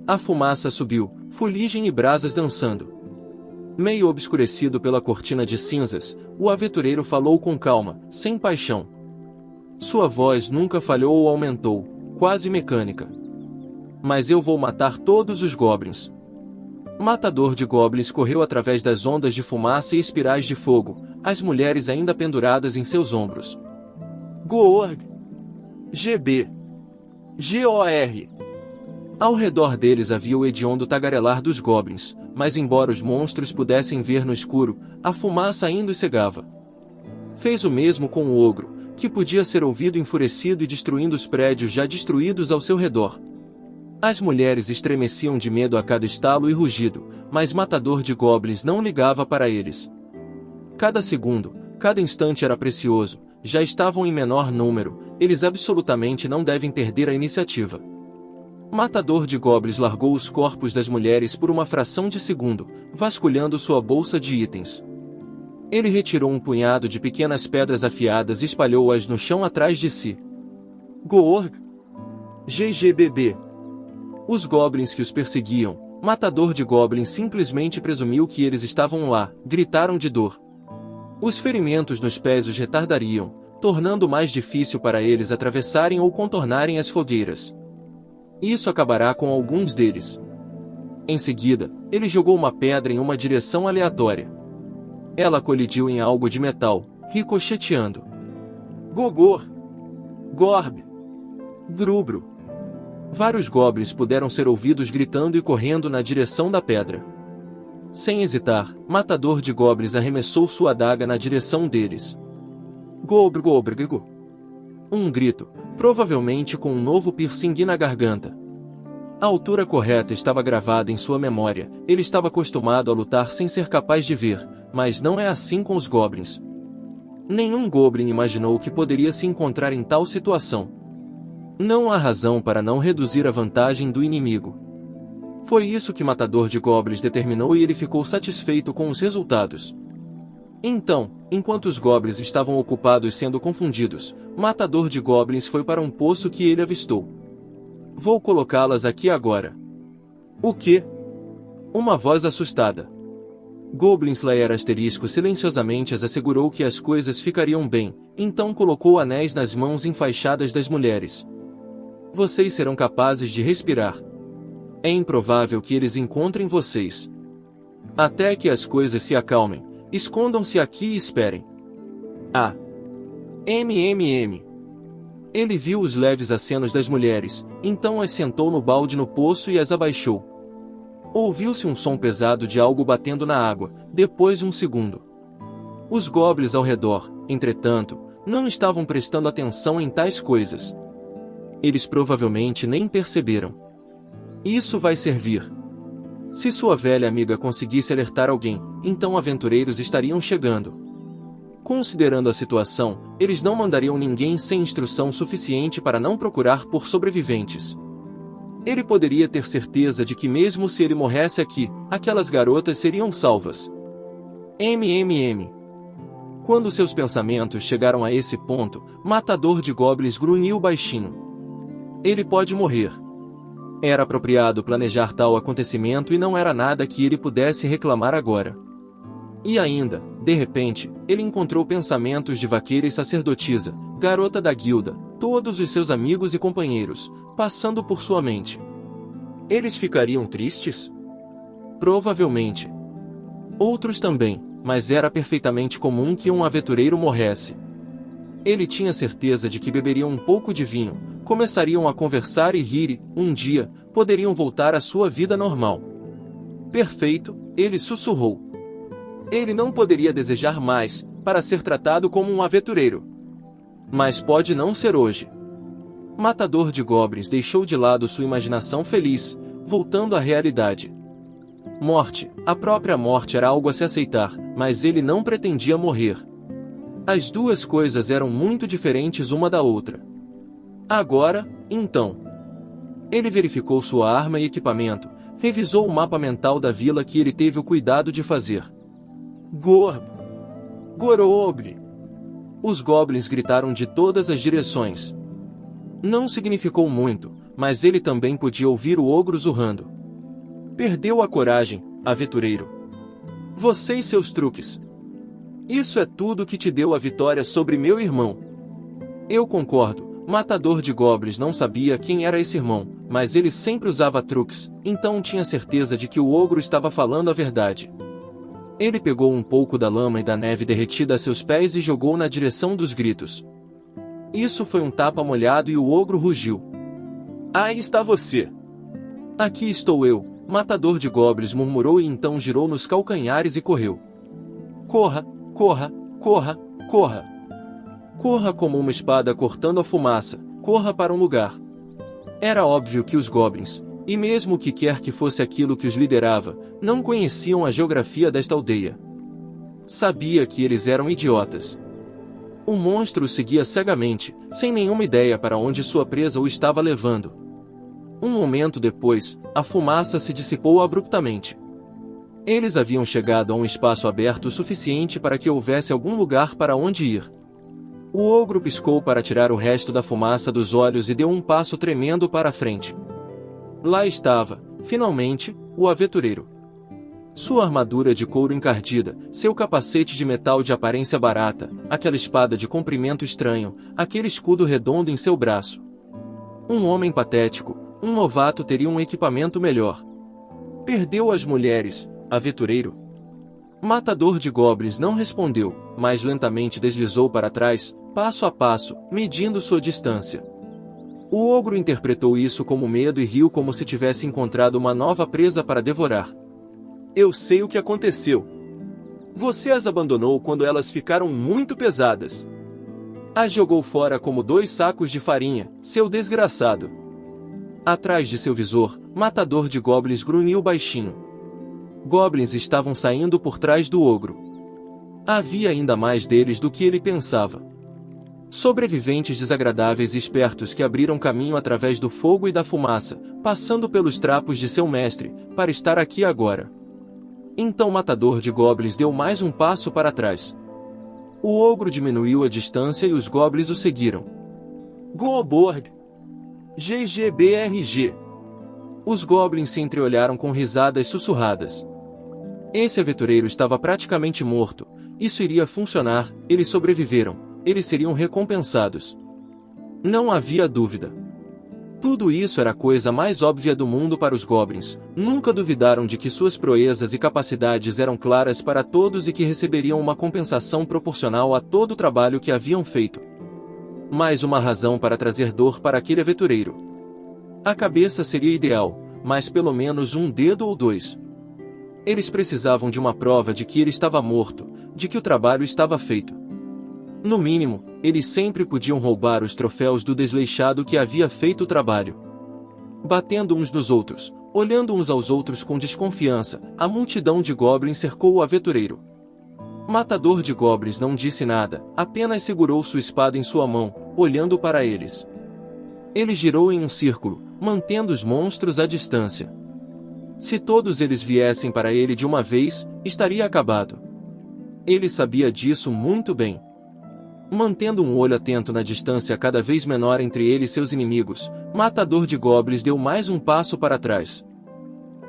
A fumaça subiu, fuligem e brasas dançando. Meio obscurecido pela cortina de cinzas, o aventureiro falou com calma, sem paixão. Sua voz nunca falhou ou aumentou, quase mecânica. Mas eu vou matar todos os goblins. Matador de goblins correu através das ondas de fumaça e espirais de fogo, as mulheres ainda penduradas em seus ombros. Gorg! GB! GOR! Ao redor deles havia o hediondo tagarelar dos goblins, mas embora os monstros pudessem ver no escuro, a fumaça ainda os cegava. Fez o mesmo com o ogro, que podia ser ouvido enfurecido e destruindo os prédios já destruídos ao seu redor. As mulheres estremeciam de medo a cada estalo e rugido, mas Matador de Goblins não ligava para eles. Cada segundo, cada instante era precioso, já estavam em menor número, eles absolutamente não devem perder a iniciativa. Matador de Goblins largou os corpos das mulheres por uma fração de segundo, vasculhando sua bolsa de itens. Ele retirou um punhado de pequenas pedras afiadas e espalhou-as no chão atrás de si. Gorg! GGBB! Os goblins que os perseguiam, Matador de Goblins simplesmente presumiu que eles estavam lá, gritaram de dor. Os ferimentos nos pés os retardariam, tornando mais difícil para eles atravessarem ou contornarem as fogueiras. Isso acabará com alguns deles. Em seguida, ele jogou uma pedra em uma direção aleatória. Ela colidiu em algo de metal, ricocheteando. Gogor! Gorb! Grubro! Vários goblins puderam ser ouvidos gritando e correndo na direção da pedra. Sem hesitar, Matador de Goblins arremessou sua adaga na direção deles. Gobrgobrgo! Um grito, provavelmente com um novo piercing na garganta. A altura correta estava gravada em sua memória, ele estava acostumado a lutar sem ser capaz de ver, mas não é assim com os goblins. Nenhum goblin imaginou que poderia se encontrar em tal situação. Não há razão para não reduzir a vantagem do inimigo. Foi isso que Matador de Goblins determinou e ele ficou satisfeito com os resultados. Então, enquanto os goblins estavam ocupados sendo confundidos, Matador de Goblins foi para um poço que ele avistou. Vou colocá-las aqui agora. O quê? Uma voz assustada. Goblin Slayer asterisco silenciosamente as assegurou que as coisas ficariam bem, então colocou anéis nas mãos enfaixadas das mulheres. Vocês serão capazes de respirar. É improvável que eles encontrem vocês. Até que as coisas se acalmem, escondam-se aqui e esperem. Ah! MMM. Ele viu os leves acenos das mulheres, então as sentou no balde no poço e as abaixou. Ouviu-se um som pesado de algo batendo na água, depois um segundo. Os goblins ao redor, entretanto, não estavam prestando atenção em tais coisas. Eles provavelmente nem perceberam. Isso vai servir. Se sua velha amiga conseguisse alertar alguém, então aventureiros estariam chegando. Considerando a situação, eles não mandariam ninguém sem instrução suficiente para não procurar por sobreviventes. Ele poderia ter certeza de que mesmo se ele morresse aqui, aquelas garotas seriam salvas. MMM. Quando seus pensamentos chegaram a esse ponto, Matador de Goblins grunhiu baixinho. Ele pode morrer. Era apropriado planejar tal acontecimento e não era nada que ele pudesse reclamar agora. E ainda, de repente, ele encontrou pensamentos de vaqueira e sacerdotisa, garota da guilda, todos os seus amigos e companheiros, passando por sua mente. Eles ficariam tristes? Provavelmente. Outros também, mas era perfeitamente comum que um aventureiro morresse. Ele tinha certeza de que beberiam um pouco de vinho, começariam a conversar e rir e, um dia, poderiam voltar à sua vida normal. Perfeito, ele sussurrou. Ele não poderia desejar mais, para ser tratado como um aventureiro. Mas pode não ser hoje. Matador de Goblins deixou de lado sua imaginação feliz, voltando à realidade. Morte, a própria morte era algo a se aceitar, mas ele não pretendia morrer. As duas coisas eram muito diferentes uma da outra. Agora, então. Ele verificou sua arma e equipamento, revisou o mapa mental da vila que ele teve o cuidado de fazer. Gorob! Os goblins gritaram de todas as direções. Não significou muito, mas ele também podia ouvir o ogro zurrando. Perdeu a coragem, aventureiro. Você e seus truques. Isso é tudo que te deu a vitória sobre meu irmão. Eu concordo, Matador de Goblins não sabia quem era esse irmão, mas ele sempre usava truques, então tinha certeza de que o ogro estava falando a verdade. Ele pegou um pouco da lama e da neve derretida a seus pés e jogou na direção dos gritos. Isso foi um tapa molhado e o ogro rugiu. Aí está você! Aqui estou eu, Matador de Goblins, murmurou e então girou nos calcanhares e correu. Corra, corra, corra, corra! Corra como uma espada cortando a fumaça, corra para um lugar. Era óbvio que os goblins, e mesmo o que quer que fosse aquilo que os liderava, não conheciam a geografia desta aldeia. Sabia que eles eram idiotas. O monstro o seguia cegamente, sem nenhuma ideia para onde sua presa o estava levando. Um momento depois, a fumaça se dissipou abruptamente. Eles haviam chegado a um espaço aberto o suficiente para que houvesse algum lugar para onde ir. O ogro piscou para tirar o resto da fumaça dos olhos e deu um passo tremendo para a frente. Lá estava, finalmente, o aventureiro. Sua armadura de couro encardida, seu capacete de metal de aparência barata, aquela espada de comprimento estranho, aquele escudo redondo em seu braço. Um homem patético, um novato teria um equipamento melhor. Perdeu as mulheres, aventureiro? Matador de Goblins não respondeu, mas lentamente deslizou para trás, passo a passo, medindo sua distância. O ogro interpretou isso como medo e riu como se tivesse encontrado uma nova presa para devorar. Eu sei o que aconteceu. Você as abandonou quando elas ficaram muito pesadas. As jogou fora como 2 sacos de farinha, seu desgraçado. Atrás de seu visor, Matador de Goblins grunhiu baixinho. Goblins estavam saindo por trás do ogro. Havia ainda mais deles do que ele pensava. Sobreviventes desagradáveis e espertos que abriram caminho através do fogo e da fumaça, passando pelos trapos de seu mestre, para estar aqui agora. Então Matador de Goblins deu mais um passo para trás. O ogro diminuiu a distância e os goblins o seguiram. Goborg! GGBRG! Os goblins se entreolharam com risadas sussurradas. Esse aventureiro estava praticamente morto. Isso iria funcionar, eles sobreviveram, eles seriam recompensados. Não havia dúvida. Tudo isso era a coisa mais óbvia do mundo para os goblins, nunca duvidaram de que suas proezas e capacidades eram claras para todos e que receberiam uma compensação proporcional a todo o trabalho que haviam feito. Mais uma razão para trazer dor para aquele aventureiro. A cabeça seria ideal, mas pelo menos um dedo ou 2. Eles precisavam de uma prova de que ele estava morto, de que o trabalho estava feito. No mínimo, eles sempre podiam roubar os troféus do desleixado que havia feito o trabalho. Batendo uns nos outros, olhando uns aos outros com desconfiança, a multidão de goblins cercou o aventureiro. Matador de Goblins não disse nada, apenas segurou sua espada em sua mão, olhando para eles. Ele girou em um círculo, mantendo os monstros à distância. Se todos eles viessem para ele de uma vez, estaria acabado. Ele sabia disso muito bem. Mantendo um olho atento na distância cada vez menor entre ele e seus inimigos, Matador de Goblins deu mais um passo para trás.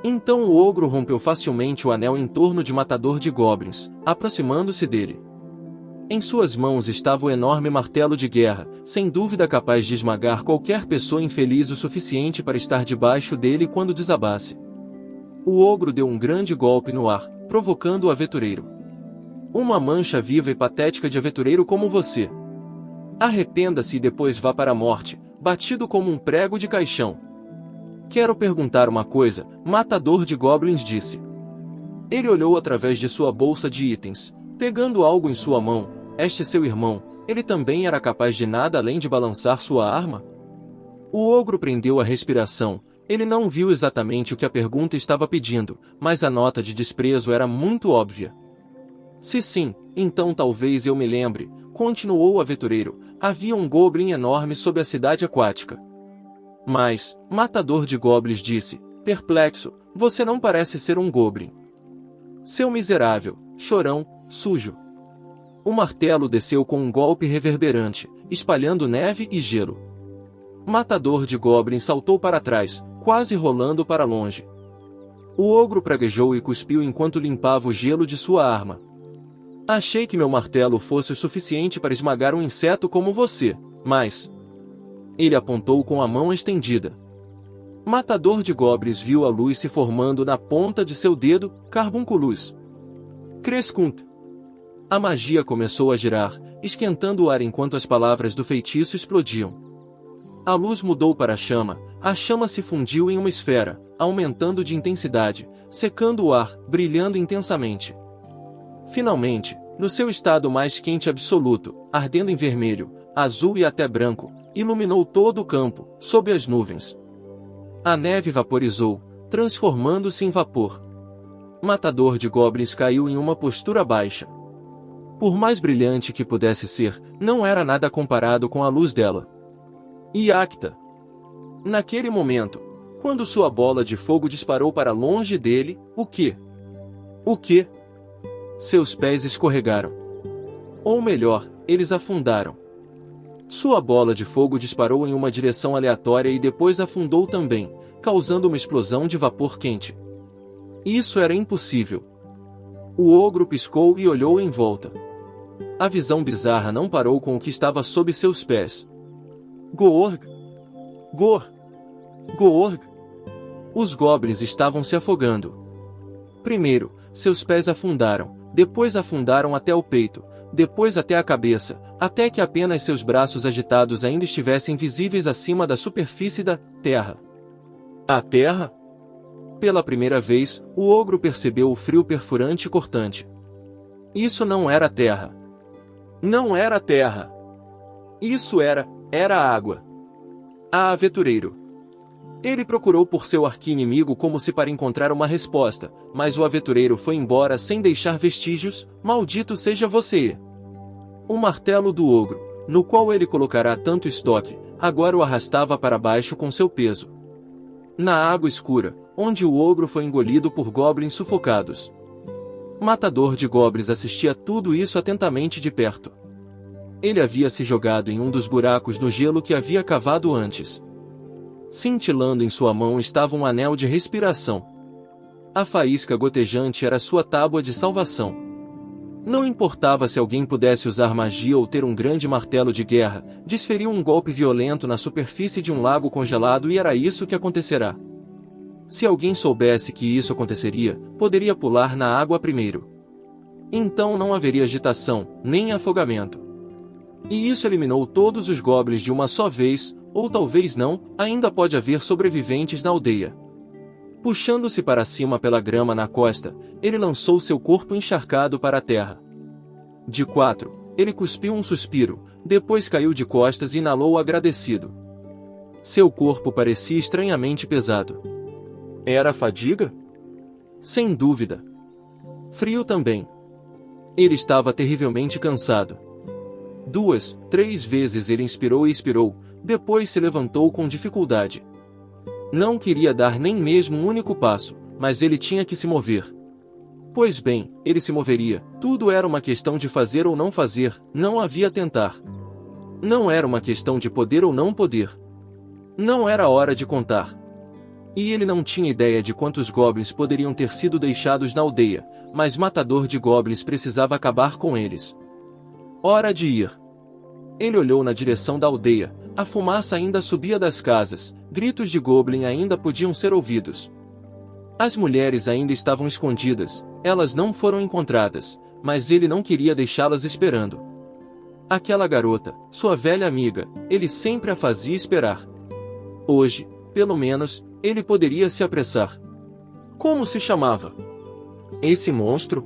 Então o ogro rompeu facilmente o anel em torno de Matador de Goblins, aproximando-se dele. Em suas mãos estava o enorme martelo de guerra, sem dúvida capaz de esmagar qualquer pessoa infeliz o suficiente para estar debaixo dele quando desabasse. O ogro deu um grande golpe no ar, provocando o aventureiro. Uma mancha viva e patética de aventureiro como você. Arrependa-se e depois vá para a morte, batido como um prego de caixão. Quero perguntar uma coisa, Matador de Goblins disse. Ele olhou através de sua bolsa de itens, pegando algo em sua mão. Este seu irmão, ele também era capaz de nada além de balançar sua arma? O ogro prendeu a respiração. Ele não viu exatamente o que a pergunta estava pedindo, mas a nota de desprezo era muito óbvia. Se sim, então talvez eu me lembre, continuou o aventureiro, havia um goblin enorme sob a cidade aquática. Mas, matador de goblins disse, perplexo, você não parece ser um goblin. Seu miserável, chorão, sujo. O martelo desceu com um golpe reverberante, espalhando neve e gelo. Matador de goblins saltou para trás, quase rolando para longe. O ogro praguejou e cuspiu enquanto limpava o gelo de sua arma. Achei que meu martelo fosse o suficiente para esmagar um inseto como você, mas... Ele apontou com a mão estendida. Matador de goblins viu a luz se formando na ponta de seu dedo, carbunculus. Crescunt. A magia começou a girar, esquentando o ar enquanto as palavras do feitiço explodiam. A luz mudou para a chama se fundiu em uma esfera, aumentando de intensidade, secando o ar, brilhando intensamente. Finalmente, no seu estado mais quente absoluto, ardendo em vermelho, azul e até branco, iluminou todo o campo, sob as nuvens. A neve vaporizou, transformando-se em vapor. Matador de goblins caiu em uma postura baixa. Por mais brilhante que pudesse ser, não era nada comparado com a luz dela. E Acta. Naquele momento, quando sua bola de fogo disparou para longe dele, o quê? O quê? Seus pés escorregaram. Ou melhor, eles afundaram. Sua bola de fogo disparou em uma direção aleatória e depois afundou também, causando uma explosão de vapor quente. Isso era impossível. O ogro piscou e olhou em volta. A visão bizarra não parou com o que estava sob seus pés. Goorg! Gor! Goorg! Os goblins estavam se afogando. Primeiro, seus pés afundaram, depois afundaram até o peito, depois até a cabeça, até que apenas seus braços agitados ainda estivessem visíveis acima da superfície da terra. A terra? Pela primeira vez, o ogro percebeu o frio perfurante e cortante. Isso não era terra. Não era terra. Isso era água. A aventureiro. Ele procurou por seu arqui-inimigo como se para encontrar uma resposta, mas o aventureiro foi embora sem deixar vestígios, maldito seja você. O martelo do ogro, no qual ele colocará tanto estoque, agora o arrastava para baixo com seu peso. Na água escura, onde o ogro foi engolido por goblins sufocados. Matador de goblins assistia tudo isso atentamente de perto. Ele havia se jogado em um dos buracos no gelo que havia cavado antes. Cintilando em sua mão estava um anel de respiração. A faísca gotejante era sua tábua de salvação. Não importava se alguém pudesse usar magia ou ter um grande martelo de guerra, desferiu um golpe violento na superfície de um lago congelado e era isso que acontecerá. Se alguém soubesse que isso aconteceria, poderia pular na água primeiro. Então não haveria agitação, nem afogamento. E isso eliminou todos os goblins de uma só vez, ou talvez não, ainda pode haver sobreviventes na aldeia. Puxando-se para cima pela grama na costa, ele lançou seu corpo encharcado para a terra. De 4, ele cuspiu um suspiro, depois caiu de costas e inalou agradecido. Seu corpo parecia estranhamente pesado. Era fadiga? Sem dúvida. Frio também. Ele estava terrivelmente cansado. 2, 3 vezes ele inspirou e expirou, depois se levantou com dificuldade. Não queria dar nem mesmo um único passo, mas ele tinha que se mover. Pois bem, ele se moveria, tudo era uma questão de fazer ou não fazer, não havia tentar. Não era uma questão de poder ou não poder. Não era hora de contar. E ele não tinha ideia de quantos goblins poderiam ter sido deixados na aldeia, mas Matador de Goblins precisava acabar com eles. Hora de ir. Ele olhou na direção da aldeia, a fumaça ainda subia das casas, gritos de goblin ainda podiam ser ouvidos. As mulheres ainda estavam escondidas, elas não foram encontradas, mas ele não queria deixá-las esperando. Aquela garota, sua velha amiga, ele sempre a fazia esperar. Hoje, pelo menos, ele poderia se apressar. Como se chamava? Esse monstro?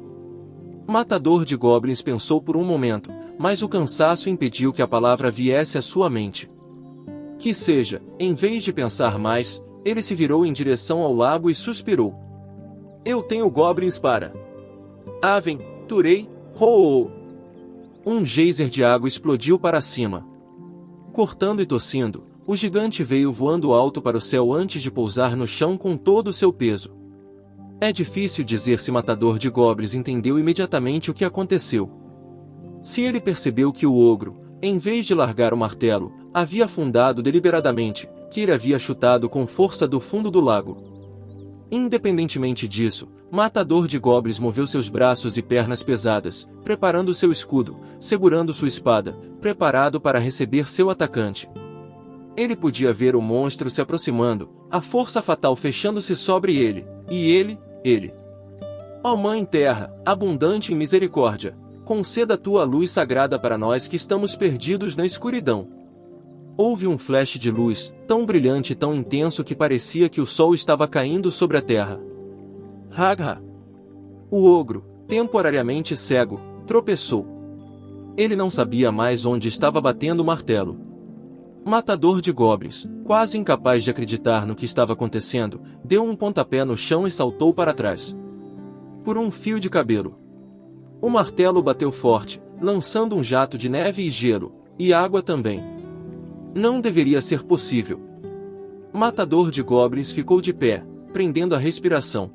Matador de Goblins pensou por um momento, mas o cansaço impediu que a palavra viesse à sua mente. Que seja, em vez de pensar mais, ele se virou em direção ao lago e suspirou. Eu tenho goblins para aventurei, ho! Um geyser de água explodiu para cima. Cortando e tossindo, o gigante veio voando alto para o céu antes de pousar no chão com todo o seu peso. É difícil dizer se Matador de Goblins entendeu imediatamente o que aconteceu. Se ele percebeu que o ogro, em vez de largar o martelo, havia afundado deliberadamente, que ele havia chutado com força do fundo do lago. Independentemente disso, Matador de Goblins moveu seus braços e pernas pesadas, preparando seu escudo, segurando sua espada, preparado para receber seu atacante. Ele podia ver o monstro se aproximando, a força fatal fechando-se sobre ele, e ele... Ó Mãe Terra, abundante em misericórdia, conceda tua luz sagrada para nós que estamos perdidos na escuridão. Houve um flash de luz, tão brilhante e tão intenso que parecia que o sol estava caindo sobre a terra. Hagha! O ogro, temporariamente cego, tropeçou. Ele não sabia mais onde estava batendo o martelo. Matador de Goblins, quase incapaz de acreditar no que estava acontecendo, deu um pontapé no chão e saltou para trás. Por um fio de cabelo. O martelo bateu forte, lançando um jato de neve e gelo, e água também. Não deveria ser possível. Matador de Goblins ficou de pé, prendendo a respiração.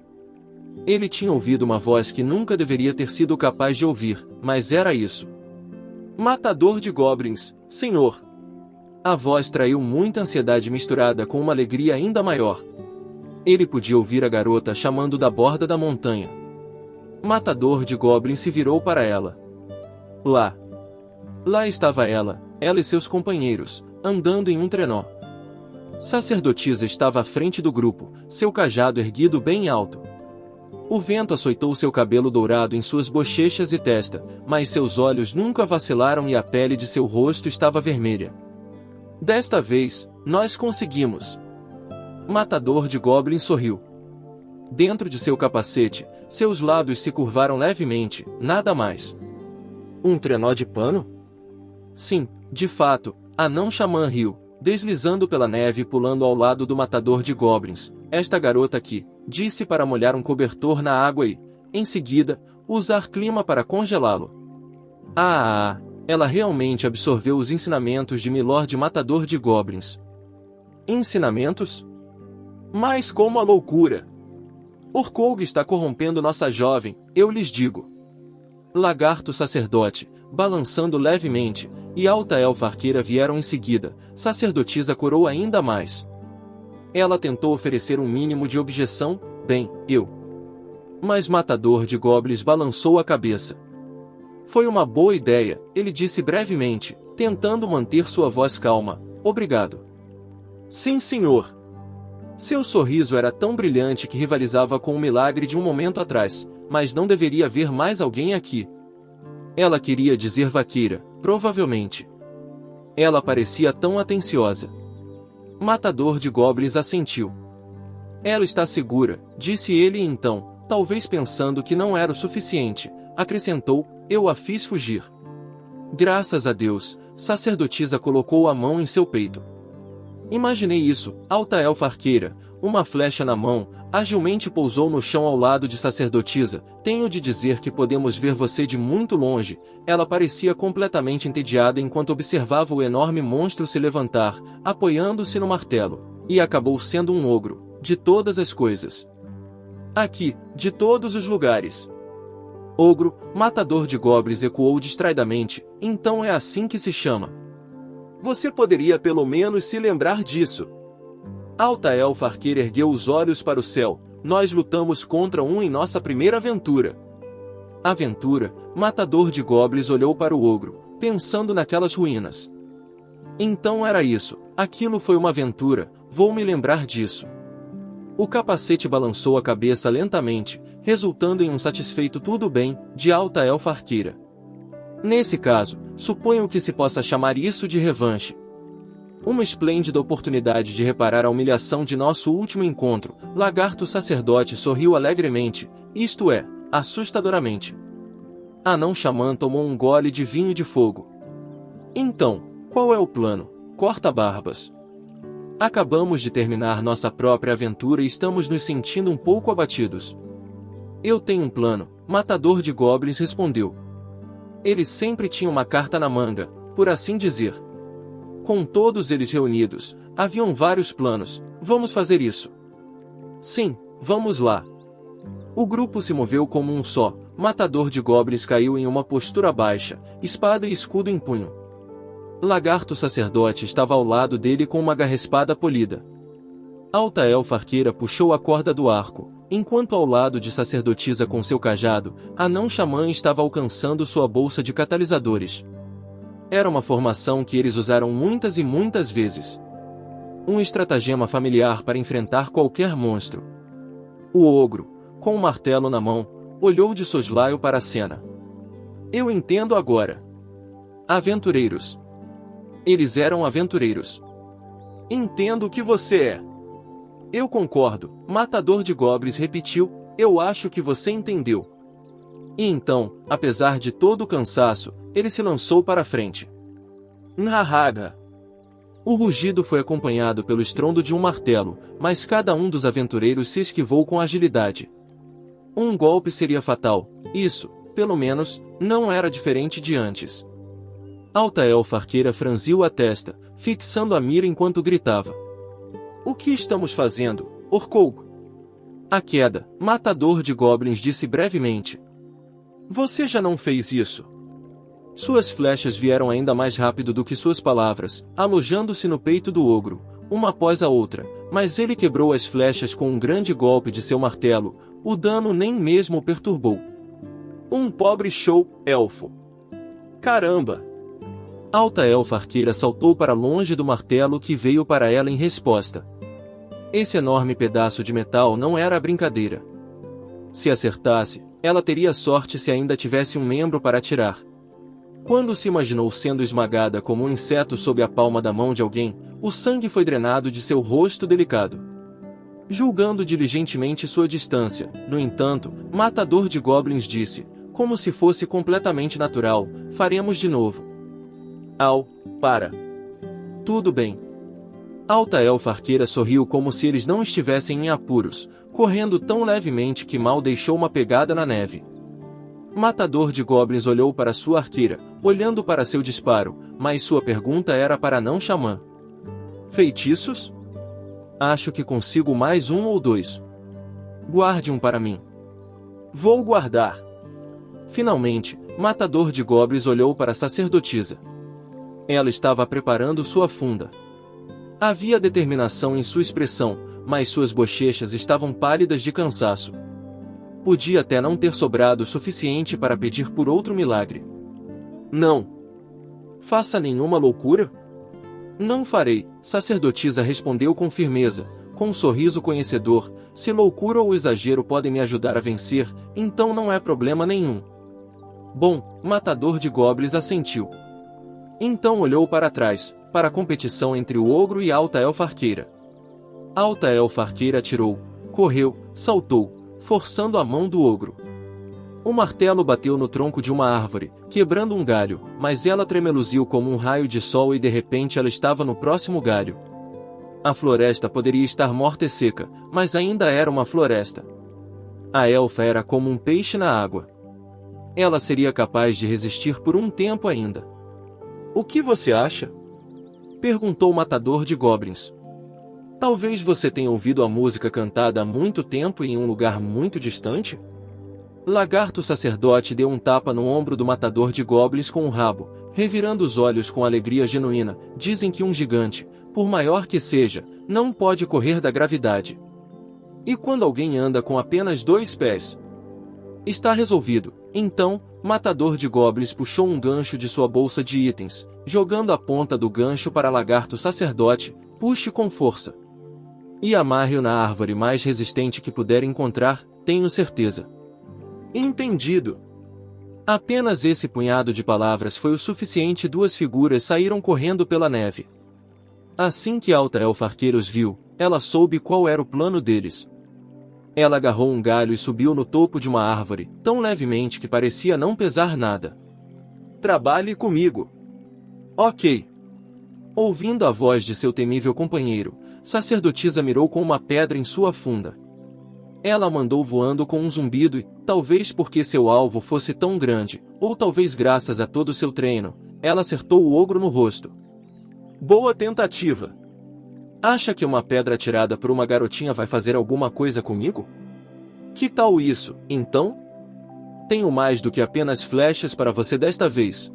Ele tinha ouvido uma voz que nunca deveria ter sido capaz de ouvir, mas era isso. Matador de Goblins, senhor! A voz traiu muita ansiedade misturada com uma alegria ainda maior. Ele podia ouvir a garota chamando da borda da montanha. Matador de Goblins se virou para ela. Lá estava ela e seus companheiros, andando em um trenó. Sacerdotisa estava à frente do grupo, seu cajado erguido bem alto. O vento açoitou seu cabelo dourado em suas bochechas e testa, mas seus olhos nunca vacilaram e a pele de seu rosto estava vermelha. Desta vez, nós conseguimos. Matador de Goblins sorriu. Dentro de seu capacete, seus lábios se curvaram levemente, nada mais. Um trenó de pano? Sim, de fato, a não xamã riu, deslizando pela neve e pulando ao lado do Matador de Goblins. Esta garota aqui, disse para molhar um cobertor na água e, em seguida, usar clima para congelá-lo. Ela realmente absorveu os ensinamentos de Milord Matador de Goblins. Ensinamentos? Mas como a loucura! Orkoug está corrompendo nossa jovem, eu lhes digo. Lagarto sacerdote, balançando levemente, e alta elfa arqueira vieram em seguida, sacerdotisa corou ainda mais. Ela tentou oferecer um mínimo de objeção, mas Matador de Goblins balançou a cabeça. Foi uma boa ideia, ele disse brevemente, tentando manter sua voz calma. Obrigado. Sim, senhor. Seu sorriso era tão brilhante que rivalizava com o milagre de um momento atrás, mas não deveria haver mais alguém aqui. Ela queria dizer vaqueira, provavelmente. Ela parecia tão atenciosa. Matador de Goblins assentiu. Ela está segura, disse ele e então, talvez pensando que não era o suficiente, acrescentou, eu a fiz fugir. Graças a Deus, sacerdotisa colocou a mão em seu peito. Imaginei isso, alta elfa arqueira, uma flecha na mão, agilmente pousou no chão ao lado de sacerdotisa. Tenho de dizer que podemos ver você de muito longe. Ela parecia completamente entediada enquanto observava o enorme monstro se levantar, apoiando-se no martelo. E acabou sendo um ogro, de todas as coisas. Aqui, de todos os lugares. Ogro, Matador de Goblins ecoou distraidamente, então é assim que se chama. Você poderia pelo menos se lembrar disso. Alta elfa arqueira ergueu os olhos para o céu. Nós lutamos contra um em nossa primeira aventura. Aventura? Matador de Goblins olhou para o ogro, pensando naquelas ruínas. Então era isso, aquilo foi uma aventura, vou me lembrar disso. O capacete balançou a cabeça lentamente, resultando em um satisfeito tudo bem, de alta elfa arqueira. Nesse caso, suponho que se possa chamar isso de revanche. Uma esplêndida oportunidade de reparar a humilhação de nosso último encontro. Lagarto sacerdote sorriu alegremente, isto é, assustadoramente. Anão xamã tomou um gole de vinho de fogo. Então, qual é o plano? Corta-barbas. Acabamos de terminar nossa própria aventura e estamos nos sentindo um pouco abatidos. Eu tenho um plano, Matador de Goblins respondeu. Ele sempre tinha uma carta na manga, por assim dizer. Com todos eles reunidos, haviam vários planos. Vamos fazer isso. Sim, vamos lá. O grupo se moveu como um só. Matador de Goblins caiu em uma postura baixa, espada e escudo em punho. Lagarto Sacerdote estava ao lado dele com uma garra-espada polida. Alta Elfa Arqueira puxou a corda do arco, enquanto ao lado de Sacerdotisa com seu cajado, Anão Xamã estava alcançando sua bolsa de catalisadores. Era uma formação que eles usaram muitas e muitas vezes. Um estratagema familiar para enfrentar qualquer monstro. O ogro, com um martelo na mão, olhou de soslaio para a cena. Eu entendo agora. Aventureiros. Eles eram aventureiros. Entendo o que você é. Eu concordo, Matador de Goblins repetiu, eu acho que você entendeu. E então, apesar de todo o cansaço, ele se lançou para a frente. Nhahaga! O rugido foi acompanhado pelo estrondo de um martelo, mas cada um dos aventureiros se esquivou com agilidade. Um golpe seria fatal, isso, pelo menos, não era diferente de antes. Alta Elfa Arqueira franziu a testa, fixando a mira enquanto gritava. O que estamos fazendo, Orcou? A queda, Matador de Goblins disse brevemente. Você já não fez isso. Suas flechas vieram ainda mais rápido do que suas palavras, alojando-se no peito do ogro, uma após a outra, mas ele quebrou as flechas com um grande golpe de seu martelo, o dano nem mesmo o perturbou. Um pobre show, elfo. Caramba! Alta Elfa Arqueira saltou para longe do martelo que veio para ela em resposta. Esse enorme pedaço de metal não era brincadeira. Se acertasse, ela teria sorte se ainda tivesse um membro para atirar. Quando se imaginou sendo esmagada como um inseto sob a palma da mão de alguém, o sangue foi drenado de seu rosto delicado. Julgando diligentemente sua distância, no entanto, Matador de Goblins disse, como se fosse completamente natural, faremos de novo. Au, para. Tudo bem. Alta Elfa Arqueira sorriu como se eles não estivessem em apuros, correndo tão levemente que mal deixou uma pegada na neve. Matador de Goblins olhou para sua arqueira, olhando para seu disparo, mas sua pergunta era para Anão Xamã. Feitiços? Acho que consigo mais um ou dois. Guarde um para mim. Vou guardar. Finalmente, Matador de Goblins olhou para a sacerdotisa. Ela estava preparando sua funda. Havia determinação em sua expressão, mas suas bochechas estavam pálidas de cansaço. Podia até não ter sobrado o suficiente para pedir por outro milagre. Não. Faça nenhuma loucura? Não farei, sacerdotisa respondeu com firmeza, com um sorriso conhecedor, se loucura ou exagero podem me ajudar a vencer, então não é problema nenhum. Bom, Matador de Goblins assentiu. Então olhou para trás, para a competição entre o ogro e a Alta Elfa Arqueira. Alta Elfa Arqueira atirou, correu, saltou, forçando a mão do ogro. O martelo bateu no tronco de uma árvore, quebrando um galho, mas ela tremeluziu como um raio de sol e de repente ela estava no próximo galho. A floresta poderia estar morta e seca, mas ainda era uma floresta. A elfa era como um peixe na água. Ela seria capaz de resistir por um tempo ainda. O que você acha? Perguntou o Matador de Goblins. Talvez você tenha ouvido a música cantada há muito tempo e em um lugar muito distante? Lagarto Sacerdote deu um tapa no ombro do Matador de Goblins com o rabo, revirando os olhos com alegria genuína. Dizem que um gigante, por maior que seja, não pode correr da gravidade. E quando alguém anda com apenas 2 pés? Está resolvido. Então, Matador de Goblins puxou um gancho de sua bolsa de itens, jogando a ponta do gancho para Lagarto Sacerdote. Puxe com força. E amarre-o na árvore mais resistente que puder encontrar, tenho certeza. Entendido. Apenas esse punhado de palavras foi o suficiente e 2 figuras saíram correndo pela neve. Assim que Alta Elfa Arqueira os viu, ela soube qual era o plano deles. Ela agarrou um galho e subiu no topo de uma árvore, tão levemente que parecia não pesar nada. Trabalhe comigo. Ok. Ouvindo a voz de seu temível companheiro, Sacerdotisa mirou com uma pedra em sua funda. Ela mandou voando com um zumbido e, talvez porque seu alvo fosse tão grande, ou talvez graças a todo seu treino, ela acertou o ogro no rosto. Boa tentativa! Acha que uma pedra atirada por uma garotinha vai fazer alguma coisa comigo? Que tal isso, então? Tenho mais do que apenas flechas para você desta vez.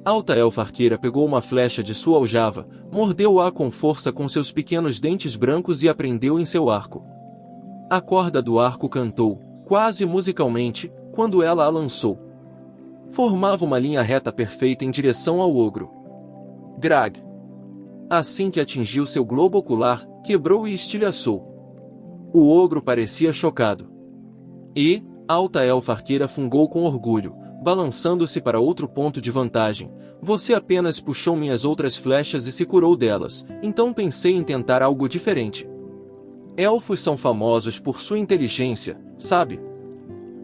Alta Elfa Arqueira pegou uma flecha de sua aljava, mordeu-a com força com seus pequenos dentes brancos e a prendeu em seu arco. A corda do arco cantou, quase musicalmente, quando ela a lançou. Formava uma linha reta perfeita em direção ao ogro. Grag! Assim que atingiu seu globo ocular, quebrou e estilhaçou. O ogro parecia chocado. E, Alta Elfa Arqueira fungou com orgulho, balançando-se para outro ponto de vantagem. Você apenas puxou minhas outras flechas e se curou delas, então pensei em tentar algo diferente. Elfos são famosos por sua inteligência, sabe?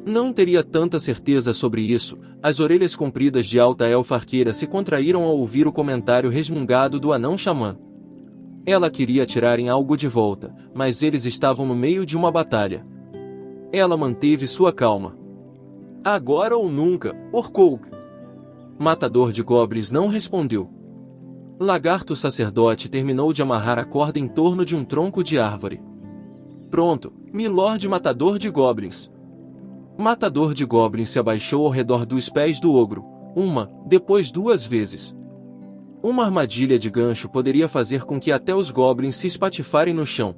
Não teria tanta certeza sobre isso. As orelhas compridas de Alta Elfa Arqueira se contraíram ao ouvir o comentário resmungado do anão xamã. Ela queria atirar em algo de volta, mas eles estavam no meio de uma batalha. Ela manteve sua calma. Agora ou nunca, Orkoug. Matador de goblins não respondeu. Lagarto Sacerdote terminou de amarrar a corda em torno de um tronco de árvore. Pronto, Milord Matador de Goblins. Matador de Goblins se abaixou ao redor dos pés do ogro, depois 2 vezes. Uma armadilha de gancho poderia fazer com que até os goblins se espatifarem no chão.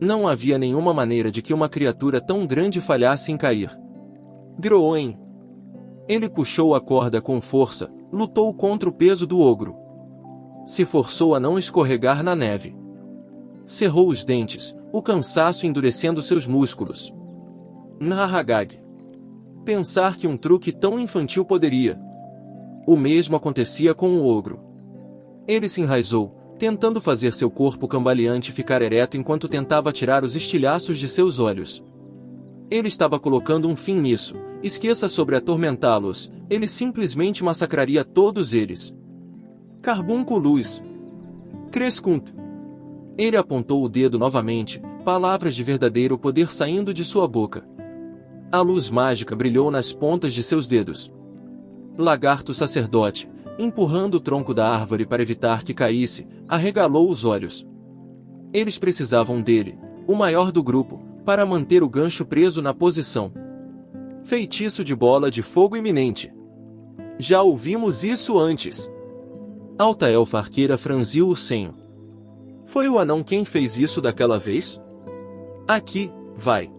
Não havia nenhuma maneira de que uma criatura tão grande falhasse em cair. Groen. Ele puxou a corda com força, lutou contra o peso do ogro. Se forçou a não escorregar na neve. Cerrou os dentes, o cansaço endurecendo seus músculos. Nahagag. Pensar que um truque tão infantil poderia. O mesmo acontecia com o ogro. Ele se enraizou, tentando fazer seu corpo cambaleante ficar ereto enquanto tentava tirar os estilhaços de seus olhos. Ele estava colocando um fim nisso. Esqueça sobre atormentá-los, ele simplesmente massacraria todos eles. Carbunculus. Crescunt. Ele apontou o dedo novamente, palavras de verdadeiro poder saindo de sua boca. A luz mágica brilhou nas pontas de seus dedos. Lagarto Sacerdote, empurrando o tronco da árvore para evitar que caísse, arregalou os olhos. Eles precisavam dele, o maior do grupo, para manter o gancho preso na posição. Feitiço de bola de fogo iminente. Já ouvimos isso antes. Alta Elfa Arqueira franziu o senho. Foi o anão quem fez isso daquela vez? Aqui, vai.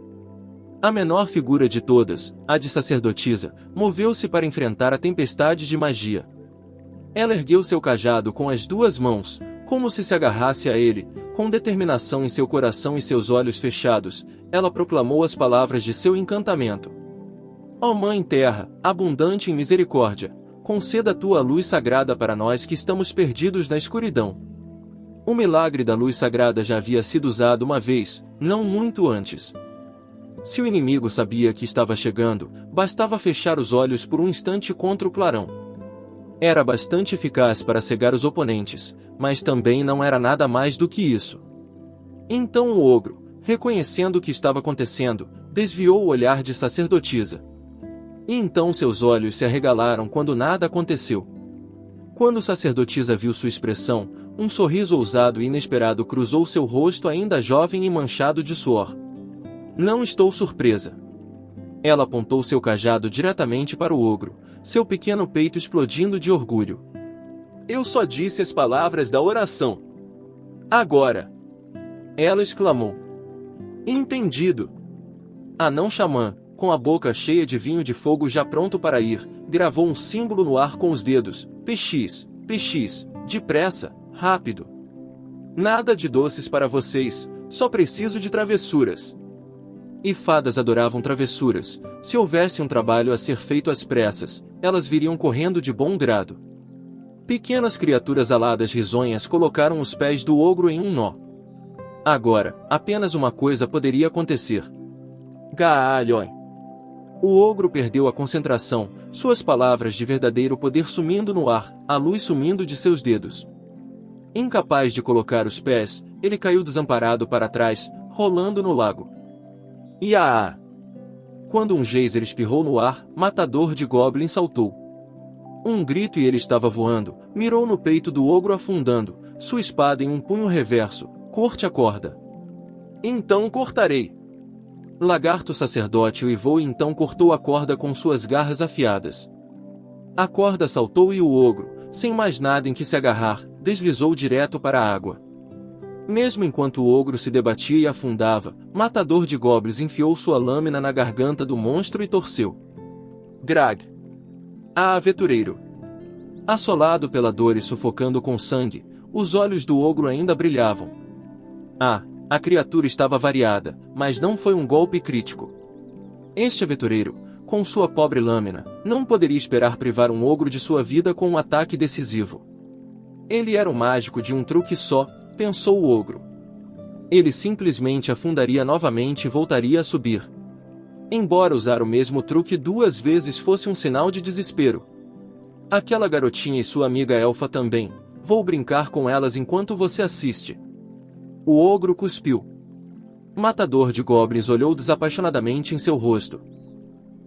A menor figura de todas, a de sacerdotisa, moveu-se para enfrentar a tempestade de magia. Ela ergueu seu cajado com as 2 mãos, como se agarrasse a ele, com determinação em seu coração e seus olhos fechados, ela proclamou as palavras de seu encantamento. Ó Mãe Terra, abundante em misericórdia, conceda a tua luz sagrada para nós que estamos perdidos na escuridão. O milagre da luz sagrada já havia sido usado uma vez, não muito antes. Se o inimigo sabia que estava chegando, bastava fechar os olhos por um instante contra o clarão. Era bastante eficaz para cegar os oponentes, mas também não era nada mais do que isso. Então o ogro, reconhecendo o que estava acontecendo, desviou o olhar de sacerdotisa. E então seus olhos se arregalaram quando nada aconteceu. Quando sacerdotisa viu sua expressão, um sorriso ousado e inesperado cruzou seu rosto ainda jovem e manchado de suor. Não estou surpresa. Ela apontou seu cajado diretamente para o ogro, seu pequeno peito explodindo de orgulho. Eu só disse as palavras da oração. Agora! Ela exclamou. Entendido! Anão xamã, com a boca cheia de vinho de fogo já pronto para ir, gravou um símbolo no ar com os dedos. PX, PX, depressa, rápido. Nada de doces para vocês, só preciso de travessuras. E fadas adoravam travessuras. Se houvesse um trabalho a ser feito às pressas, elas viriam correndo de bom grado. Pequenas criaturas aladas risonhas colocaram os pés do ogro em um nó. Agora, apenas uma coisa poderia acontecer. Gaalhoi! O ogro perdeu a concentração, suas palavras de verdadeiro poder sumindo no ar, a luz sumindo de seus dedos. Incapaz de colocar os pés, ele caiu desamparado para trás, rolando no lago. Quando um geyser espirrou no ar, Matador de Goblins saltou. Um grito e ele estava voando, mirou no peito do ogro afundando, sua espada em um punho reverso, corte a corda. Então cortarei. Lagarto sacerdote uivou e então cortou a corda com suas garras afiadas. A corda saltou e o ogro, sem mais nada em que se agarrar, deslizou direto para a água. Mesmo enquanto o ogro se debatia e afundava, Matador de Goblins enfiou sua lâmina na garganta do monstro e torceu. Grag! Aventureiro! Assolado pela dor e sufocando com sangue, os olhos do ogro ainda brilhavam. A criatura estava variada, mas não foi um golpe crítico. Este aventureiro, com sua pobre lâmina, não poderia esperar privar um ogro de sua vida com um ataque decisivo. Ele era o mágico de um truque só, pensou o ogro. Ele simplesmente afundaria novamente e voltaria a subir. Embora usar o mesmo truque 2 vezes fosse um sinal de desespero. Aquela garotinha e sua amiga elfa também, vou brincar com elas enquanto você assiste. O ogro cuspiu. Matador de Goblins olhou desapaixonadamente em seu rosto.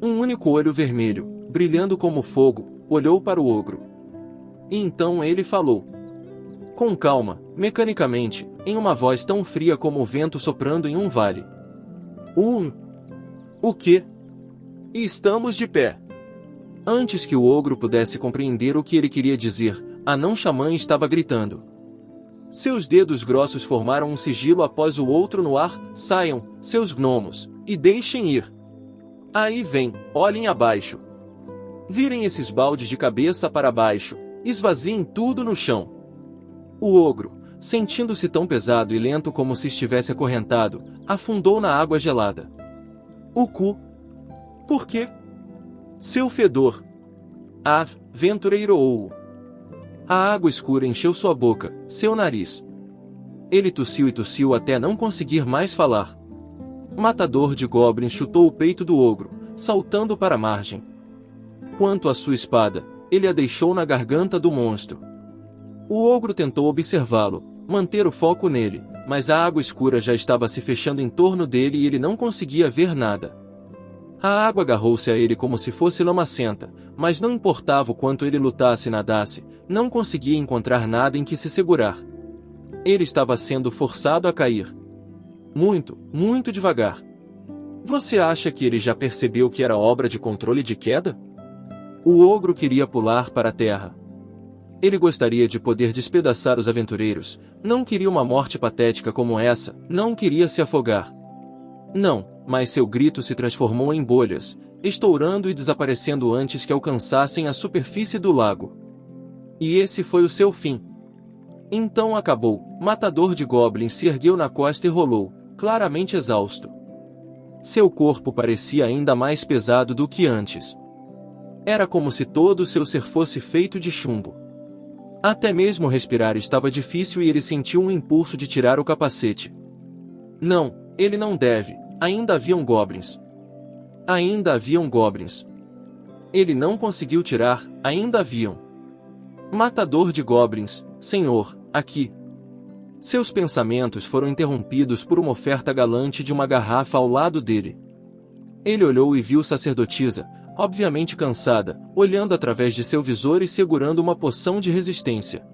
Um único olho vermelho, brilhando como fogo, olhou para o ogro. E então ele falou. Com calma, mecanicamente, em uma voz tão fria como o vento soprando em um vale. O quê? E estamos de pé. Antes que o ogro pudesse compreender o que ele queria dizer, a não-xamã estava gritando. Seus dedos grossos formaram um sigilo após o outro no ar. Saiam, seus gnomos, e deixem ir. Aí vem, olhem abaixo. Virem esses baldes de cabeça para baixo, esvaziem tudo no chão. O ogro, sentindo-se tão pesado e lento como se estivesse acorrentado, afundou na água gelada. O cu. Por quê? Seu fedor. Aventureiro. A água escura encheu sua boca, seu nariz. Ele tossiu e tossiu até não conseguir mais falar. Matador de Goblins chutou o peito do ogro, saltando para a margem. Quanto à sua espada, ele a deixou na garganta do monstro. O ogro tentou observá-lo, manter o foco nele, mas a água escura já estava se fechando em torno dele e ele não conseguia ver nada. A água agarrou-se a ele como se fosse lamacenta, mas não importava o quanto ele lutasse e nadasse, não conseguia encontrar nada em que se segurar. Ele estava sendo forçado a cair. Muito, muito devagar. Você acha que ele já percebeu que era obra de controle de queda? O ogro queria pular para a terra. Ele gostaria de poder despedaçar os aventureiros, não queria uma morte patética como essa, não queria se afogar. Não, mas seu grito se transformou em bolhas, estourando e desaparecendo antes que alcançassem a superfície do lago. E esse foi o seu fim. Então acabou. Matador de Goblins se ergueu na costa e rolou, claramente exausto. Seu corpo parecia ainda mais pesado do que antes. Era como se todo o seu ser fosse feito de chumbo. Até mesmo respirar estava difícil e ele sentiu um impulso de tirar o capacete. Não, ele não deve. Ainda haviam goblins. Ainda haviam goblins. Ele não conseguiu tirar, ainda haviam. Matador de Goblins, senhor, aqui. Seus pensamentos foram interrompidos por uma oferta galante de uma garrafa ao lado dele. Ele olhou e viu sacerdotisa, obviamente cansada, olhando através de seu visor e segurando uma poção de resistência.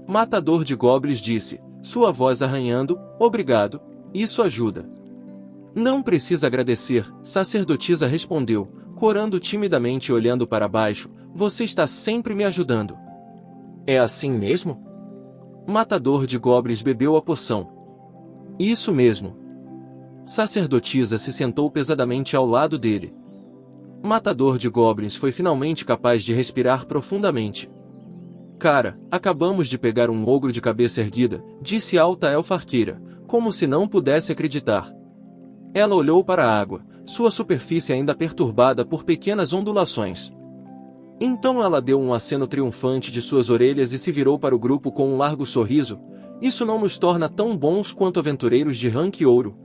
Matador de Goblins disse, sua voz arranhando, obrigado, isso ajuda. Não precisa agradecer, sacerdotisa respondeu, corando timidamente e olhando para baixo, você está sempre me ajudando. É assim mesmo? Matador de Goblins bebeu a poção. Isso mesmo. Sacerdotisa se sentou pesadamente ao lado dele. Matador de Goblins foi finalmente capaz de respirar profundamente. Cara, acabamos de pegar um ogro de cabeça erguida, disse a alta elfa arqueira, como se não pudesse acreditar. Ela olhou para a água, sua superfície ainda perturbada por pequenas ondulações. Então ela deu um aceno triunfante de suas orelhas e se virou para o grupo com um largo sorriso. Isso não nos torna tão bons quanto aventureiros de rank ouro.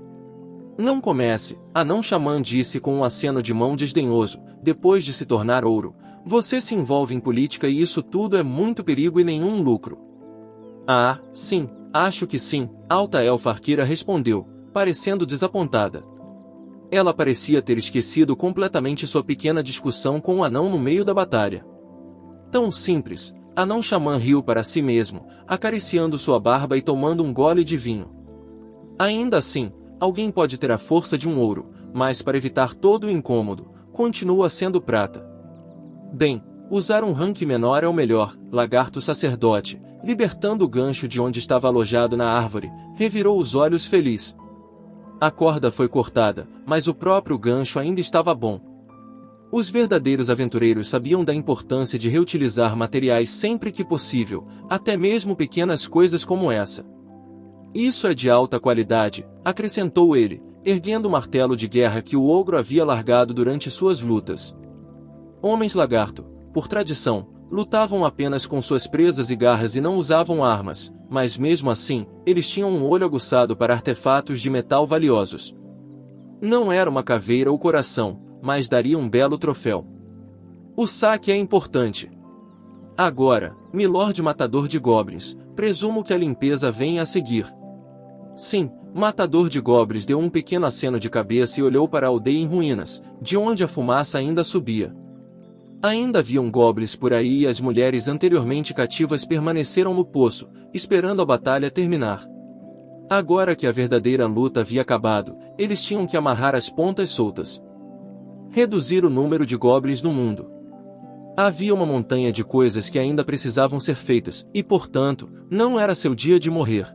Não comece, a não-xamã disse com um aceno de mão desdenhoso, depois de se tornar ouro. Você se envolve em política e isso tudo é muito perigo e nenhum lucro. Sim, Acho que sim, Alta Elfa Arqueira respondeu, parecendo desapontada. Ela parecia ter esquecido completamente sua pequena discussão com o anão no meio da batalha. Tão simples, Anão Xamã riu para si mesmo, acariciando sua barba e tomando um gole de vinho. Ainda assim, alguém pode ter a força de um ouro, mas para evitar todo o incômodo, continua sendo prata. Bem, usar um rank menor é o melhor, Lagarto Sacerdote, libertando o gancho de onde estava alojado na árvore, revirou os olhos feliz. A corda foi cortada, mas o próprio gancho ainda estava bom. Os verdadeiros aventureiros sabiam da importância de reutilizar materiais sempre que possível, até mesmo pequenas coisas como essa. Isso é de alta qualidade, acrescentou ele, erguendo o martelo de guerra que o ogro havia largado durante suas lutas. Homens lagarto, por tradição, lutavam apenas com suas presas e garras e não usavam armas, mas mesmo assim, eles tinham um olho aguçado para artefatos de metal valiosos. Não era uma caveira ou coração, mas daria um belo troféu. O saque é importante. Agora, Milord Matador de Goblins, presumo que a limpeza venha a seguir. Sim, Matador de Goblins deu um pequeno aceno de cabeça e olhou para a aldeia em ruínas, de onde a fumaça ainda subia. Ainda haviam goblins por aí e as mulheres anteriormente cativas permaneceram no poço, esperando a batalha terminar. Agora que a verdadeira luta havia acabado, eles tinham que amarrar as pontas soltas. Reduzir o número de goblins no mundo. Havia uma montanha de coisas que ainda precisavam ser feitas, e portanto, não era seu dia de morrer.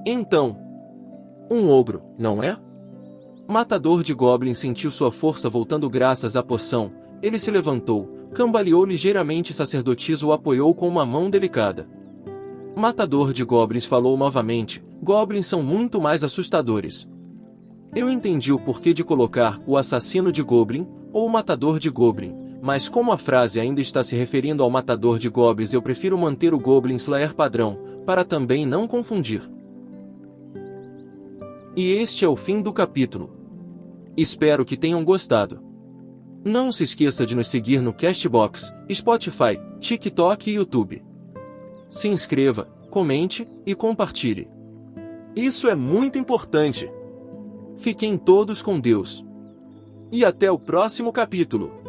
Então, um ogro, não é? Matador de goblins sentiu sua força voltando graças à poção. Ele se levantou, cambaleou ligeiramente e sacerdotisa o apoiou com uma mão delicada. Matador de Goblins falou novamente, goblins são muito mais assustadores. Eu entendi o porquê de colocar o assassino de Goblin, ou o matador de Goblin, mas como a frase ainda está se referindo ao matador de goblins eu prefiro manter o Goblin Slayer padrão, para também não confundir. E este é o fim do capítulo. Espero que tenham gostado. Não se esqueça de nos seguir no Castbox, Spotify, TikTok e YouTube. Se inscreva, comente e compartilhe. Isso é muito importante. Fiquem todos com Deus. E até o próximo capítulo.